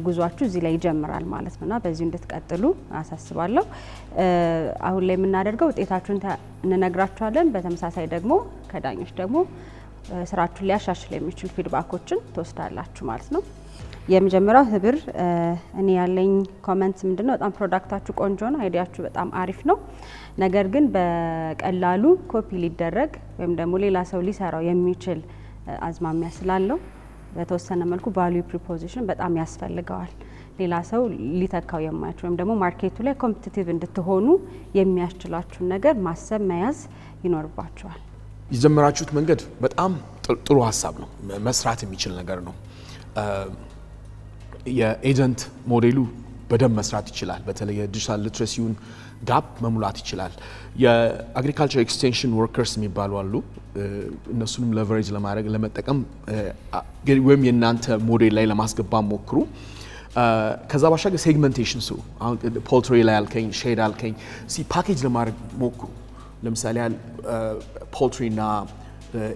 ጉዟችሁ እዚህ ላይ ይጀምራል ማለት ነውና በዚሁ እንድትቀጥሉ አሳስባለሁ። አሁን ላይ የምናደርገው ውጤታችሁን እንነግራችኋለን። በተመሳሳይ ደግሞ ከዳኞች ደግሞ ስራችሁን ሊያሻሽል የሚችሉ ፊድባኮችን ትወስዳላችሁ ማለት ነው። የመጀመሪያው ህብር፣ እኔ ያለኝ ኮመንት ምንድነው? በጣም ፕሮዳክታችሁ ቆንጆ ነው፣ አይዲያችሁ በጣም አሪፍ ነው። ነገር ግን በቀላሉ ኮፒ ሊደረግ ወይም ደግሞ ሌላ ሰው ሊሰራው የሚችል አዝማሚያ ስላለው በተወሰነ መልኩ ቫልዩ ፕሪፖዚሽን በጣም ያስፈልገዋል። ሌላ ሰው ሊተካው የማይችል ወይም ደግሞ ማርኬቱ ላይ ኮምፒቲቲቭ እንድትሆኑ የሚያስችላችሁን ነገር ማሰብ መያዝ ይኖርባችኋል። የጀመራችሁት መንገድ በጣም ጥሩ ሀሳብ ነው፣ መስራት የሚችል ነገር ነው። የኤጀንት ሞዴሉ በደንብ መስራት ይችላል። በተለይ የዲጂታል ሊትሬሲውን ጋፕ መሙላት ይችላል። የአግሪካልቸር ኤክስቴንሽን ወርከርስ የሚባሉ አሉ። እነሱንም ለቨሬጅ ለማድረግ ለመጠቀም ወይም የእናንተ ሞዴል ላይ ለማስገባት ሞክሩ። ከዛ ባሻገር ሴግመንቴሽን ስሩ። አሁን ፖልትሪ ላይ አልከኝ፣ ሼድ አልከኝ፣ ፓኬጅ ለማድረግ ሞክሩ። ለምሳሌ ያህል ፖልትሪና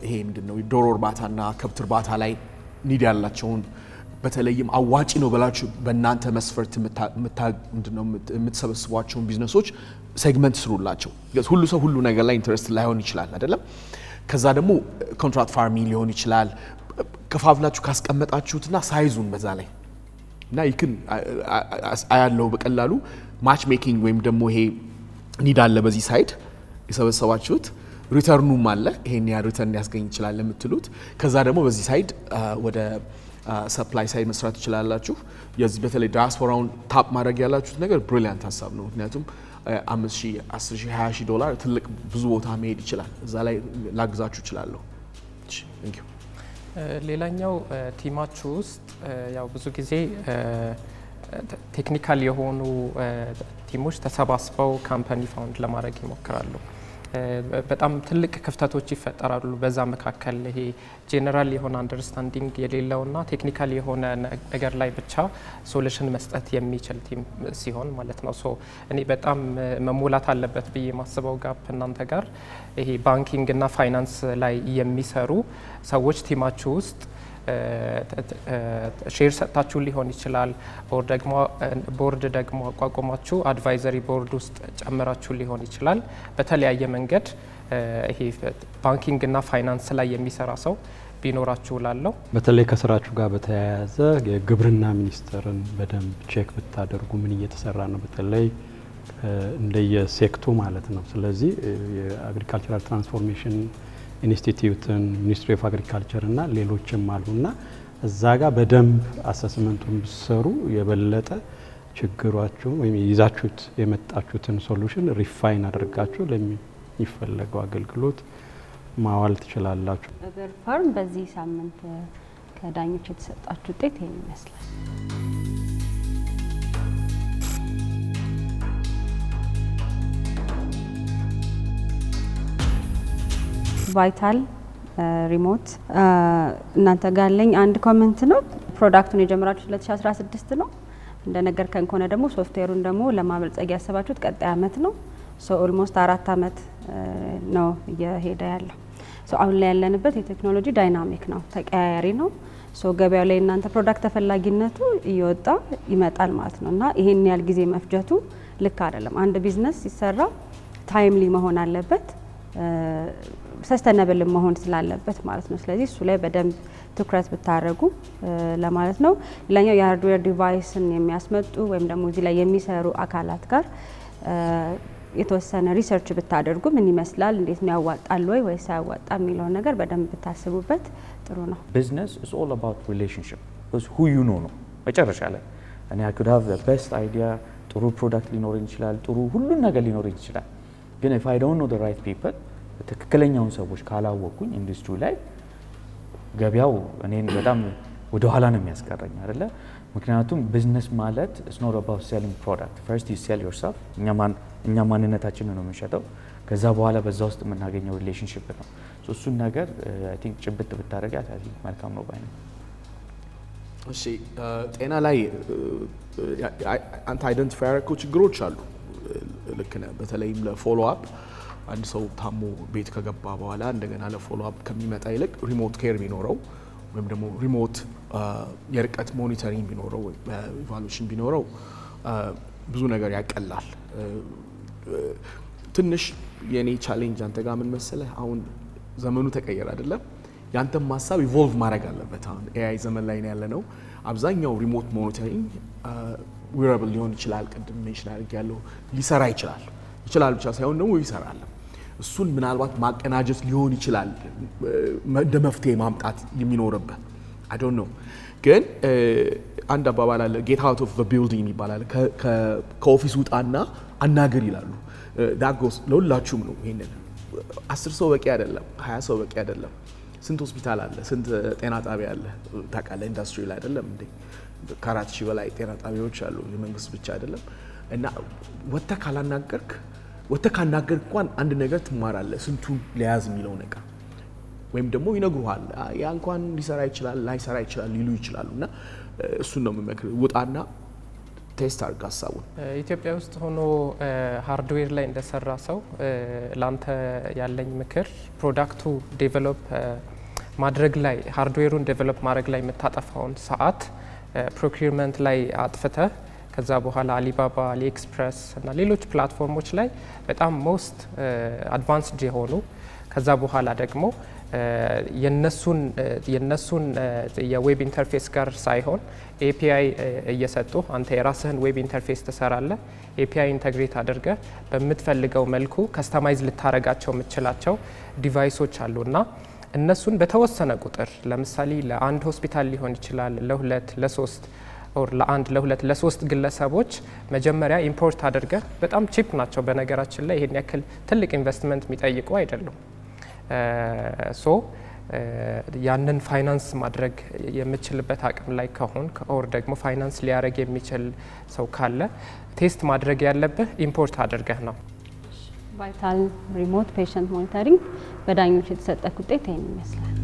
ይሄ ምንድነው ዶሮ እርባታና ከብት እርባታ ላይ ኒድ ያላቸውን በተለይም አዋጪ ነው ብላችሁ በእናንተ መስፈርት የምትሰበስቧቸውን ቢዝነሶች ሴግመንት ስሩላቸው። ሁሉ ሰው ሁሉ ነገር ላይ ኢንተረስት ላይሆን ይችላል አይደለም። ከዛ ደግሞ ኮንትራክት ፋርሚንግ ሊሆን ይችላል። ከፋፍላችሁ ካስቀመጣችሁትና ሳይዙን በዛ ላይ እና ይክን አያለው በቀላሉ ማች ሜኪንግ ወይም ደግሞ ይሄ ኒድ አለ በዚህ ሳይድ የሰበሰባችሁት ሪተርኑም አለ ይሄን ያ ሪተርን ያስገኝ ይችላል ለምትሉት ከዛ ደግሞ በዚህ ሳይድ ወደ ሰፕላይ ሳይድ መስራት ይችላላችሁ የዚህ በተለይ ዲያስፖራውን ታፕ ማድረግ ያላችሁት ነገር ብሪሊያንት ሀሳብ ነው ምክንያቱም 5,000 10,000 20,000 ዶላር ትልቅ ብዙ ቦታ መሄድ ይችላል እዛ ላይ ላግዛችሁ ይችላለሁ ቴንክ ዩ ሌላኛው ቲማችሁ ውስጥ ያው ብዙ ጊዜ ቴክኒካል የሆኑ ቲሞች ተሰባስበው ካምፓኒ ፋውንድ ለማድረግ ይሞክራሉ በጣም ትልቅ ክፍተቶች ይፈጠራሉ በዛ መካከል ይሄ ጄነራል የሆነ አንደርስታንዲንግ የሌለውና ቴክኒካል የሆነ ነገር ላይ ብቻ ሶሉሽን መስጠት የሚችል ቲም ሲሆን ማለት ነው ሶ እኔ በጣም መሞላት አለበት ብዬ ማስበው ጋፕ እናንተ ጋር ይሄ ባንኪንግ እና ፋይናንስ ላይ የሚሰሩ ሰዎች ቲማችሁ ውስጥ ሼር ሰጥታችሁ ሊሆን ይችላል ኦር ደግሞ ቦርድ ደግሞ አቋቁማችሁ አድቫይዘሪ ቦርድ ውስጥ ጨምራችሁ ሊሆን ይችላል በተለያየ መንገድ ይሄ ባንኪንግ እና ፋይናንስ ላይ የሚሰራ ሰው ቢኖራችሁ ላለው በተለይ ከስራችሁ ጋር በተያያዘ የግብርና ሚኒስቴርን በደንብ ቼክ ብታደርጉ ምን እየተሰራ ነው በተለይ እንደየሴክቱ ማለት ነው ስለዚህ የአግሪካልቸራል ትራንስፎርሜሽን ኢንስቲትዩትን ሚኒስትሪ ኦፍ አግሪካልቸር እና ሌሎችም አሉና እዛ ጋር በደንብ አሰስመንቱን ብትሰሩ የበለጠ ችግራችሁ ወይም ይዛችሁት የመጣችሁትን ሶሉሽን ሪፋይን አድርጋችሁ ለሚፈለገው አገልግሎት ማዋል ትችላላችሁ። ህበር ፋርም በዚህ ሳምንት ከዳኞች የተሰጣችሁ ውጤት ይሄን ይመስላል። ቫይታል ሪሞት እናንተ ጋር ያለኝ አንድ ኮሜንት ነው ፕሮዳክቱን የጀመራችሁት 2016 ነው እንደነገርከን ከሆነ ደግሞ ሶፍትዌሩን ደግሞ ለማበልጸግ ያሰባችሁት ቀጣይ አመት ነው ሶ ኦልሞስት 4 አመት ነው እየሄደ ያለው ሶ አሁን ላይ ያለንበት የቴክኖሎጂ ዳይናሚክ ነው ተቀያያሪ ነው ሶ ገበያው ላይ እናንተ ፕሮዳክት ተፈላጊነቱ እየወጣ ይመጣል ማለት ነውና ይሄን ያህል ጊዜ መፍጀቱ ልክ አይደለም አንድ ቢዝነስ ሲሰራ ታይምሊ መሆን አለበት ሰስተነብል መሆን ስላለበት ማለት ነው ስለዚህ እሱ ላይ በደንብ ትኩረት ብታረጉ ለማለት ነው ሌላኛው የሃርድዌር ዲቫይስን የሚያስመጡ ወይም ደግሞ እዚህ ላይ የሚሰሩ አካላት ጋር የተወሰነ ሪሰርች ብታደርጉ ምን ይመስላል እንዴት ነው ያዋጣል ወይስ አያዋጣም የሚለው ነገር በደንብ ብታስቡበት ጥሩ ነው ቢዝነስ is all about relationship because who you know ነው መጨረሻ ላይ እኔ I could have the best idea ጥሩ ፕሮዳክት ሊኖረኝ ይችላል ጥሩ ሁሉን ነገር ሊኖረኝ ይችላል ግን if I don't know the right people ትክክለኛውን ሰዎች ካላወቁኝ ኢንዱስትሪ ላይ ገበያው እኔን በጣም ወደ ኋላ ነው የሚያስቀረኝ አይደለ ምክንያቱም ቢዝነስ ማለት it's not about selling product first you sell yourself እኛ ማንነታችንን ነው የምንሸጠው ከዛ በኋላ በዛ ውስጥ የምናገኘው ሪሌሽንሺፕ ነው እሱን ነገር I think ጭብጥ ብታረጋት I think መልካም ነው ባይ ነው እሺ ጤና ላይ አንተ አይደንቲፋይ ያደረግከው ችግሮች አሉ ልክ ነህ በተለይም ለፎሎ አፕ አንድ ሰው ታሞ ቤት ከገባ በኋላ እንደገና ለፎሎ አፕ ከሚመጣ ይልቅ ሪሞት ኬር ቢኖረው ወይም ደግሞ ሪሞት የርቀት ሞኒተሪንግ ቢኖረው ኢቫሉዌሽን ቢኖረው ብዙ ነገር ያቀላል ትንሽ የኔ ቻሌንጅ አንተ ጋር ምን መሰለህ አሁን ዘመኑ ተቀየረ አይደለም ያንተም ሐሳብ ኢቮልቭ ማድረግ አለበት አሁን ኤአይ ዘመን ላይ ነው ያለነው አብዛኛው ሪሞት ሞኒተሪንግ ዊረብል ሊሆን ይችላል ቅድም ሜንሽን አድርጌያለሁ ሊሰራ ይችላል ብቻ ሳይሆን ደግሞ ይሰራል እሱን ምናልባት ማቀናጀት ሊሆን ይችላል እንደ መፍትሄ ማምጣት የሚኖርበት I don't know ግን አንድ አባባል አለ get out of the building ይባላል ከኦፊስ ውጣና አናግር ይላሉ that goes ለሁላችሁም ነው ይሄንን 10 ሰው በቂ አይደለም 20 ሰው በቂ አይደለም ስንት ሆስፒታል አለ ስንት ጤና ጣቢያ አለ ታውቃለህ ኢንዱስትሪ ላይ አይደለም እንዴ ከ4000 በላይ ጤና ጣቢያዎች አሉ የመንግስት ብቻ አይደለም እና ወጥተህ ካናገርክ እንኳን አንድ ነገር ትማራለህ ስንቱን ሊያዝ የሚለው ነገር ወይም ደግሞ ይነግሩሃል ያ እንኳን ሊሰራ ይችላል ላይሰራ ይችላል ሊሉ ይችላሉና እሱን ነው የምመክረው ውጣና ቴስት አድርግ ሀሳቡን ኢትዮጵያ ውስጥ ሆኖ ሃርድዌር ላይ እንደሰራ ሰው ላንተ ያለኝ ምክር ፕሮዳክቱ ዴቨሎፕ ማድረግ ላይ ሃርድዌሩን ዴቨሎፕ ማድረግ ላይ የምታጠፋውን ሰዓት ፕሮኪውርመንት ላይ አጥፍተህ ከዛ በኋላ አሊባባ አሊኤክስፕረስ እና ሌሎች ፕላትፎርሞች ላይ በጣም ሞስት አድቫንስድ የሆኑ ከዛ በኋላ ደግሞ የነሱን የዌብ ኢንተርፌስ ጋር ሳይሆን ኤፒአይ እየሰጡ አንተ የራስህን ዌብ ኢንተርፌስ ትሰራለህ። ኤፒአይ ኢንተግሬት አድርገ በምትፈልገው መልኩ ከስተማይዝ ልታረጋቸው የምትችላቸው ዲቫይሶች አሉና እነሱን በተወሰነ ቁጥር ለምሳሌ ለአንድ ሆስፒታል ሊሆን ይችላል፣ ለሁለት፣ ለሶስት ኦር ለአንድ፣ ለሁለት፣ ለሶስት ግለሰቦች መጀመሪያ ኢምፖርት አድርገ በጣም ቺፕ ናቸው። በነገራችን ላይ ይሄን ያክል ትልቅ ኢንቨስትመንት የሚጠይቁ አይደሉም። ሶ ያንን ፋይናንስ ማድረግ የምችልበት አቅም ላይ ከሆን ኦር ደግሞ ፋይናንስ ሊያደርግ የሚችል ሰው ካለ ቴስት ማድረግ ያለብህ ኢምፖርት አድርገህ ነው። ቫይታል ሪሞት ፔሸንት ሞኒተሪንግ በዳኞች የተሰጠ ውጤት ይሄን ይመስላል።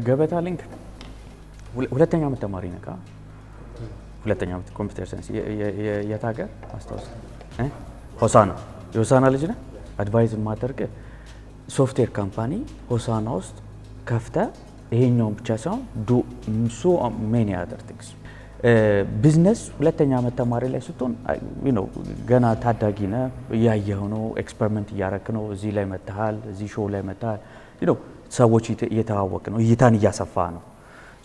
ገበታ ሊንክ ሁለተኛ ዓመት ተማሪ ነካ ሁለተኛ ዓመት ኮምፒውተር ሳይንስ የት ሀገር አስታውስ? ሆሳና የሆሳና ልጅ ነህ። አድቫይዝ ማደርግ ሶፍትዌር ካምፓኒ ሆሳና ውስጥ ከፍተ ይሄኛውን ብቻ ሳይሆን ዱ ሶ ሜኒ አዘር ቲንግስ ቢዝነስ ሁለተኛ ዓመት ተማሪ ላይ ስትሆን ገና ታዳጊ ነህ። እያየኸው ነው፣ ኤክስፐሪመንት እያረክ ነው። እዚህ ላይ መጥተሃል፣ እዚህ ሾው ላይ መጥተሃል። ሰዎች እየተዋወቅ ነው፣ እይታን እያሰፋ ነው።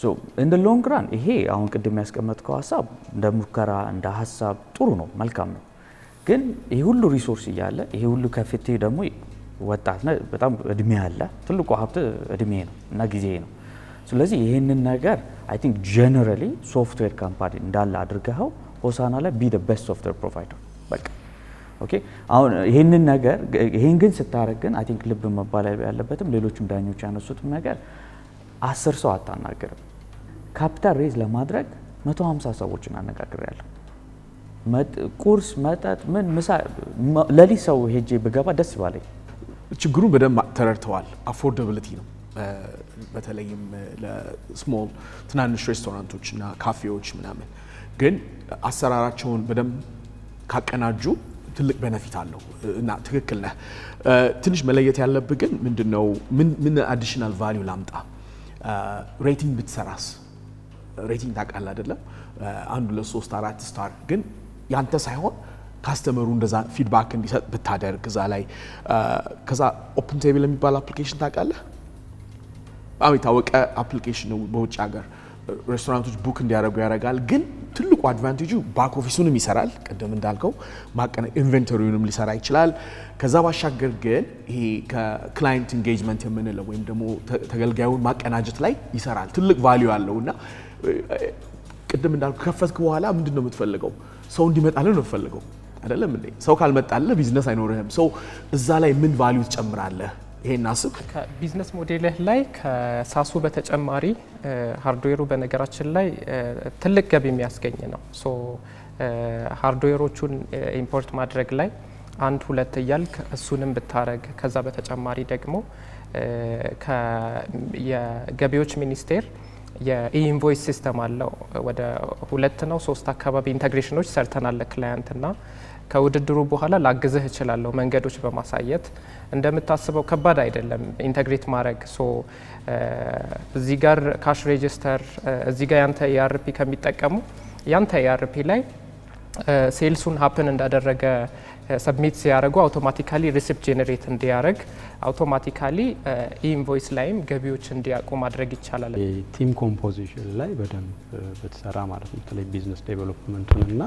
ሶ እንደ ሎንግ ራን ይሄ አሁን ቅድም ያስቀመጥከው ሀሳብ እንደ ሙከራ እንደ ሀሳብ ጥሩ ነው፣ መልካም ነው። ግን ይሄ ሁሉ ሪሶርስ እያለ ይሄ ሁሉ ከፍቴ ደግሞ ወጣት ነህ፣ በጣም እድሜ አለ። ትልቁ ሀብት እድሜ ነው እና ጊዜ ነው። ስለዚህ ይሄንን ነገር አይ ቲንክ ጀነራሊ ሶፍትዌር ካምፓኒ እንዳለ አድርገኸው ሆሳና ላይ ቢ ዘ ቤስት ሶፍትዌር ፕሮቫይደር በቃ ኦኬ። አሁን ይሄንን ነገር ይሄን ግን ስታረግ ግን አይ ቲንክ ልብ መባል ያለበትም ሌሎችም ዳኞች ያነሱትም ነገር 10 ሰው አታናገርም። ካፒታል ሬዝ ለማድረግ 150 ሰዎችን አነጋግሬያለሁ። ቁርስ፣ መጠጥ፣ ምን ምሳ ለሊት ሰው ሄጄ ብገባ ደስ ባለኝ። ችግሩን በደንብ ተረድተዋል። አፎርደብሊቲ ነው። በተለይም ለስሞል ትናንሽ ሬስቶራንቶች እና ካፌዎች ምናምን ግን አሰራራቸውን በደንብ ካቀናጁ ትልቅ ቤነፊት አለው እና ትክክል ነህ። ትንሽ መለየት ያለብህ ግን ምንድነው ምን አዲሽናል ቫልዩ ላምጣ? ሬቲንግ ብትሰራስ? ሬቲንግ ታውቃለህ አይደለም? 1 2 3 4 ስታር ግን ያንተ ሳይሆን ካስተመሩ እንደዛ ፊድባክ እንዲሰጥ ብታደርግ እዛ ላይ ከዛ ኦፕን ቴብል የሚባል አፕሊኬሽን ታውቃለህ? በጣም የታወቀ አፕሊኬሽን ነው በውጭ ሀገር ሬስቶራንቶች ቡክ እንዲያደርጉ ያደርጋል። ግን ትልቁ አድቫንቴጁ ባክ ኦፊሱንም ይሰራል፣ ቅድም እንዳልከው ኢንቨንተሪውንም ሊሰራ ይችላል። ከዛ ባሻገር ግን ይሄ ከክላይንት ኢንጌጅመንት የምንለው ወይም ደግሞ ተገልጋዩን ማቀናጀት ላይ ይሰራል። ትልቅ ቫልዩ አለው እና ቅድም እንዳልኩ ከፈትክ በኋላ ምንድን ነው የምትፈልገው? ሰው እንዲመጣልህ ነው የምትፈልገው አይደለም እንዴ? ሰው ካልመጣልህ ቢዝነስ አይኖርህም። ሰው እዛ ላይ ምን ቫልዩ ትጨምራለህ? ይሄን አስብ። ከቢዝነስ ሞዴልህ ላይ ከሳሱ በተጨማሪ ሃርድዌሩ በነገራችን ላይ ትልቅ ገቢ የሚያስገኝ ነው። ሶ ሃርድዌሮቹን ኢምፖርት ማድረግ ላይ 1 2 እያልክ እሱንም ብታረግ ከዛ በተጨማሪ ደግሞ የገቢዎች ሚኒስቴር የኢንቮይስ ሲስተም አለው። ወደ 2 ነው 3 አካባቢ ኢንተግሬሽኖች ሰርተናል ክላይንትና ከውድድሩ በኋላ ላግዝህ እችላለሁ መንገዶች በማሳየት። እንደምታስበው ከባድ አይደለም ኢንተግሬት ማድረግ። ሶ እዚህ ጋር ካሽ ሬጂስተር እዚህ ጋር ያንተ ERP ከሚጠቀሙ ያንተ ERP ላይ ሴልሱን ሀፕን እንዳደረገ ሰብሚት ሲያደርጉ አውቶማቲካሊ ሪሲፕት ጄኔሬት እንዲያደርግ አውቶማቲካሊ ኢንቮይስ ላይም ገቢዎች እንዲያውቁ ማድረግ ይቻላል። ቲም ኮምፖዚሽን ላይ በደንብ በተሰራ ማለት ነው። በተለይ ቢዝነስ ዴቨሎፕመንቱን እና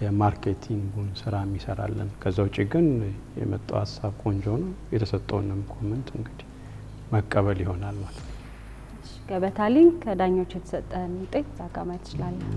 የማርኬቲንጉን ስራ የሚሰራለን። ከዛ ውጭ ግን የመጣው ሀሳብ ቆንጆ ነው። የተሰጠውንም ኮመንት እንግዲህ መቀበል ይሆናል ማለት ነው። ገበታ ሊንክ ከዳኞች የተሰጠን ውጤት ዛጋ ማየት ትችላለን።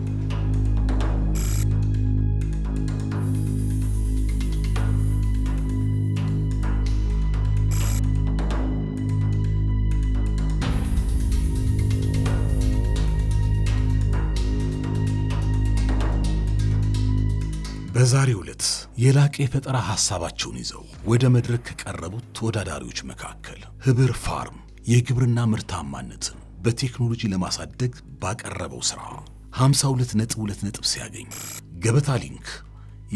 በዛሬው ዕለት የላቀ የፈጠራ ሐሳባቸውን ይዘው ወደ መድረክ ከቀረቡት ተወዳዳሪዎች መካከል ህብር ፋርም የግብርና ምርታማነትን በቴክኖሎጂ ለማሳደግ ባቀረበው ሥራ 52.2 ነጥብ ሲያገኝ፣ ገበታ ሊንክ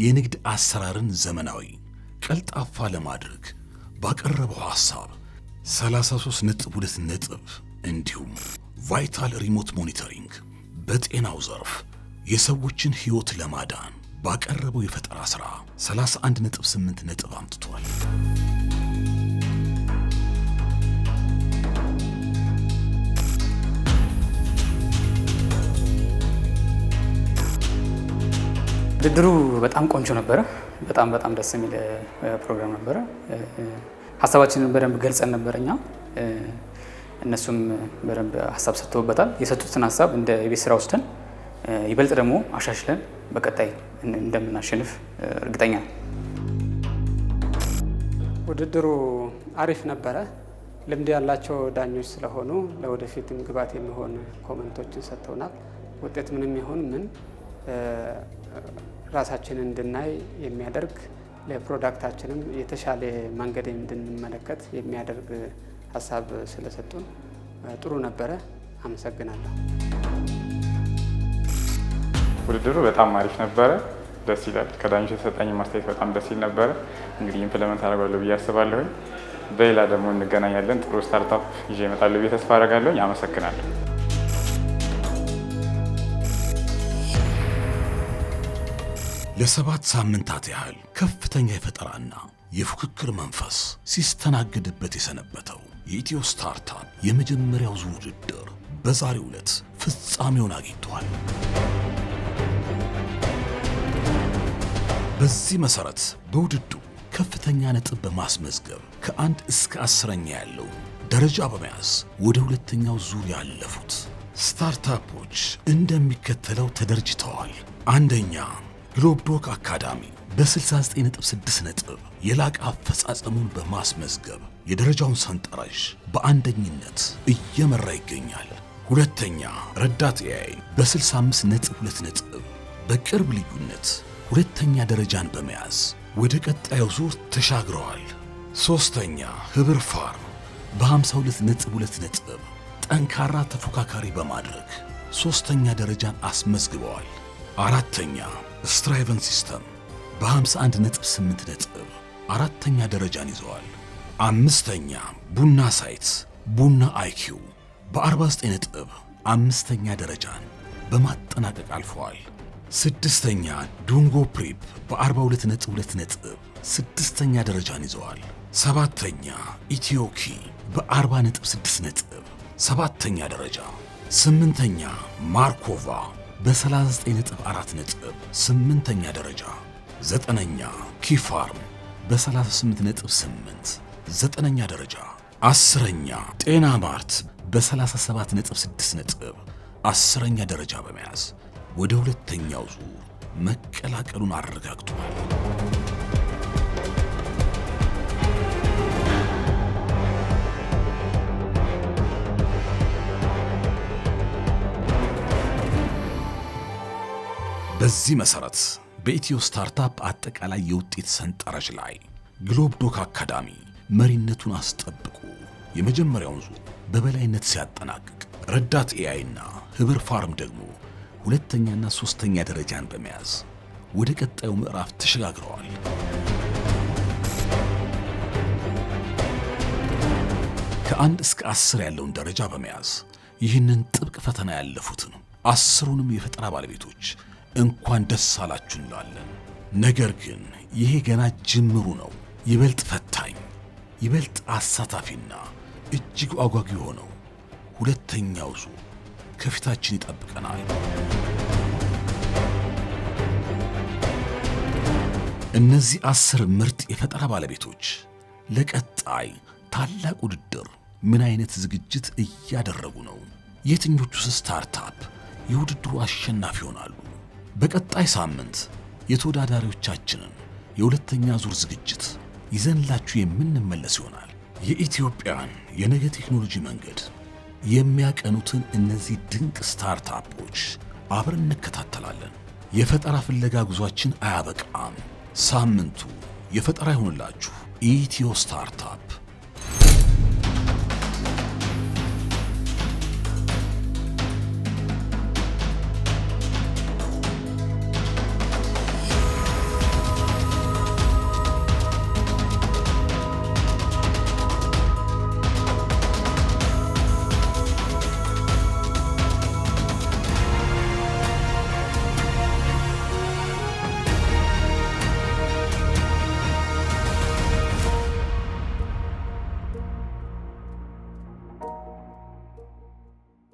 የንግድ አሰራርን ዘመናዊ ቀልጣፋ ለማድረግ ባቀረበው ሐሳብ 33.2 ነጥብ እንዲሁም ቫይታል ሪሞት ሞኒተሪንግ በጤናው ዘርፍ የሰዎችን ሕይወት ለማዳን ባቀረበው የፈጠራ ሥራ 31.8 ነጥብ አምጥቷል። ውድድሩ በጣም ቆንጆ ነበረ። በጣም ደስ የሚል ፕሮግራም ነበረ። ሀሳባችንን በደንብ ገልጸን ነበረኛ እነሱም በደንብ ሀሳብ ሰጥተውበታል። የሰጡትን ሀሳብ እንደ የቤት ስራ ወስደን ይበልጥ ደግሞ አሻሽለን በቀጣይ እንደምናሸንፍ እርግጠኛ ነኝ። ውድድሩ አሪፍ ነበረ። ልምድ ያላቸው ዳኞች ስለሆኑ ለወደፊትም ግባት የሚሆን ኮመንቶችን ሰጥተውናል። ውጤት ምንም ይሁን ምን ራሳችንን እንድናይ የሚያደርግ ለፕሮዳክታችንም የተሻለ መንገድ እንድንመለከት የሚያደርግ ሀሳብ ስለሰጡን ጥሩ ነበረ። አመሰግናለሁ። ውድድሩ በጣም አሪፍ ነበረ። ደስ ይላል። ከዳኞች የተሰጠኝ ማስተያየት በጣም ደስ ይል ነበረ። እንግዲህ ኢምፕሊመንት አደርጋለሁ ብዬ አስባለሁኝ። በሌላ ደግሞ እንገናኛለን። ጥሩ ስታርታፕ ይዤ እመጣለሁ ብዬ ተስፋ አደርጋለሁኝ። አመሰግናለሁ። ለ7 ሳምንታት ያህል ከፍተኛ የፈጠራና የፉክክር መንፈስ ሲስተናገድበት የሰነበተው የኢትዮ ስታርታፕ የመጀመሪያው ዙር ውድድር በዛሬው ዕለት ፍጻሜውን አግኝቷል። በዚህ መሰረት በውድድሩ ከፍተኛ ነጥብ በማስመዝገብ ከ1 እስከ 10ኛ ያለው ደረጃ በመያዝ ወደ ሁለተኛው ዙር ያለፉት ስታርታፖች እንደሚከተለው ተደርጅተዋል። አንደኛ ግሎብዶክ አካዳሚ በ69.6 ነጥብ የላቀ አፈጻጸሙን በማስመዝገብ የደረጃውን ሰንጠረዥ በአንደኝነት እየመራ ይገኛል። ሁለተኛ ረዳት ኤአይ በ65.2 ነጥብ በቅርብ ልዩነት ሁለተኛ ደረጃን በመያዝ ወደ ቀጣዩ ዙር ተሻግረዋል። ሶስተኛ ህብር ፋርም በ52.2 ነጥብ ጠንካራ ተፎካካሪ በማድረግ ሶስተኛ ደረጃን አስመዝግበዋል። አራተኛ ስትራይቨን ሲስተም በ51.8 ነጥብ አራተኛ ደረጃን ይዘዋል። አምስተኛ ቡና ሳይት ቡና አይኪው በ49 ነጥብ አምስተኛ ደረጃን በማጠናቀቅ አልፈዋል። ስድስተኛ ዱንጎ ፕሪፕ በ42.2 ነጥብ ስድስተኛ ደረጃን ይዘዋል። ሰባተኛ ኢትዮኪ በ40.6 ነጥብ ሰባተኛ ደረጃ። ስምንተኛ ማርኮቫ በ39.4 ነጥብ ስምንተኛ ደረጃ። ዘጠነኛ ኪፋርም በ38.8 ዘጠነኛ ደረጃ። አስረኛ ጤና ማርት በ37.6 ነጥብ አስረኛ ደረጃ በመያዝ ወደ ሁለተኛው ዙር መቀላቀሉን አረጋግጧል። በዚህ መሰረት በኢትዮ ስታርታፕ አጠቃላይ የውጤት ሰንጠረዥ ላይ ግሎብዶክ አካዳሚ መሪነቱን አስጠብቆ የመጀመሪያውን ዙር በበላይነት ሲያጠናቅቅ፣ ረዳት ኤአይ እና ህብር ፋርም ደግሞ ሁለተኛና ሶስተኛ ደረጃን በመያዝ ወደ ቀጣዩ ምዕራፍ ተሸጋግረዋል። ከ1 እስከ 10 ያለውን ደረጃ በመያዝ ይህንን ጥብቅ ፈተና ያለፉትን 10ሩንም የፈጠራ ባለቤቶች እንኳን ደስ አላችሁ እንላለን። ነገር ግን ይሄ ገና ጅምሩ ነው። ይበልጥ ፈታኝ፣ ይበልጥ አሳታፊና እጅግ አጓጊ ሆነው ሁለተኛው ዙር ከፊታችን ይጠብቀናል። እነዚህ 10 ምርጥ የፈጠራ ባለቤቶች ለቀጣይ ታላቅ ውድድር ምን አይነት ዝግጅት እያደረጉ ነው? የትኞቹ ስታርታፕ የውድድሩ አሸናፊ ይሆናሉ? በቀጣይ ሳምንት የተወዳዳሪዎቻችንን የሁለተኛ ዙር ዝግጅት ይዘንላችሁ የምንመለስ ይሆናል። የኢትዮጵያን የነገ ቴክኖሎጂ መንገድ የሚያቀኑትን እነዚህ ድንቅ ስታርታፖች አብረን እንከታተላለን። የፈጠራ ፍለጋ ጉዟችን አያበቃም። ሳምንቱ የፈጠራ ይሆንላችሁ። ኢትዮ ስታርታፕ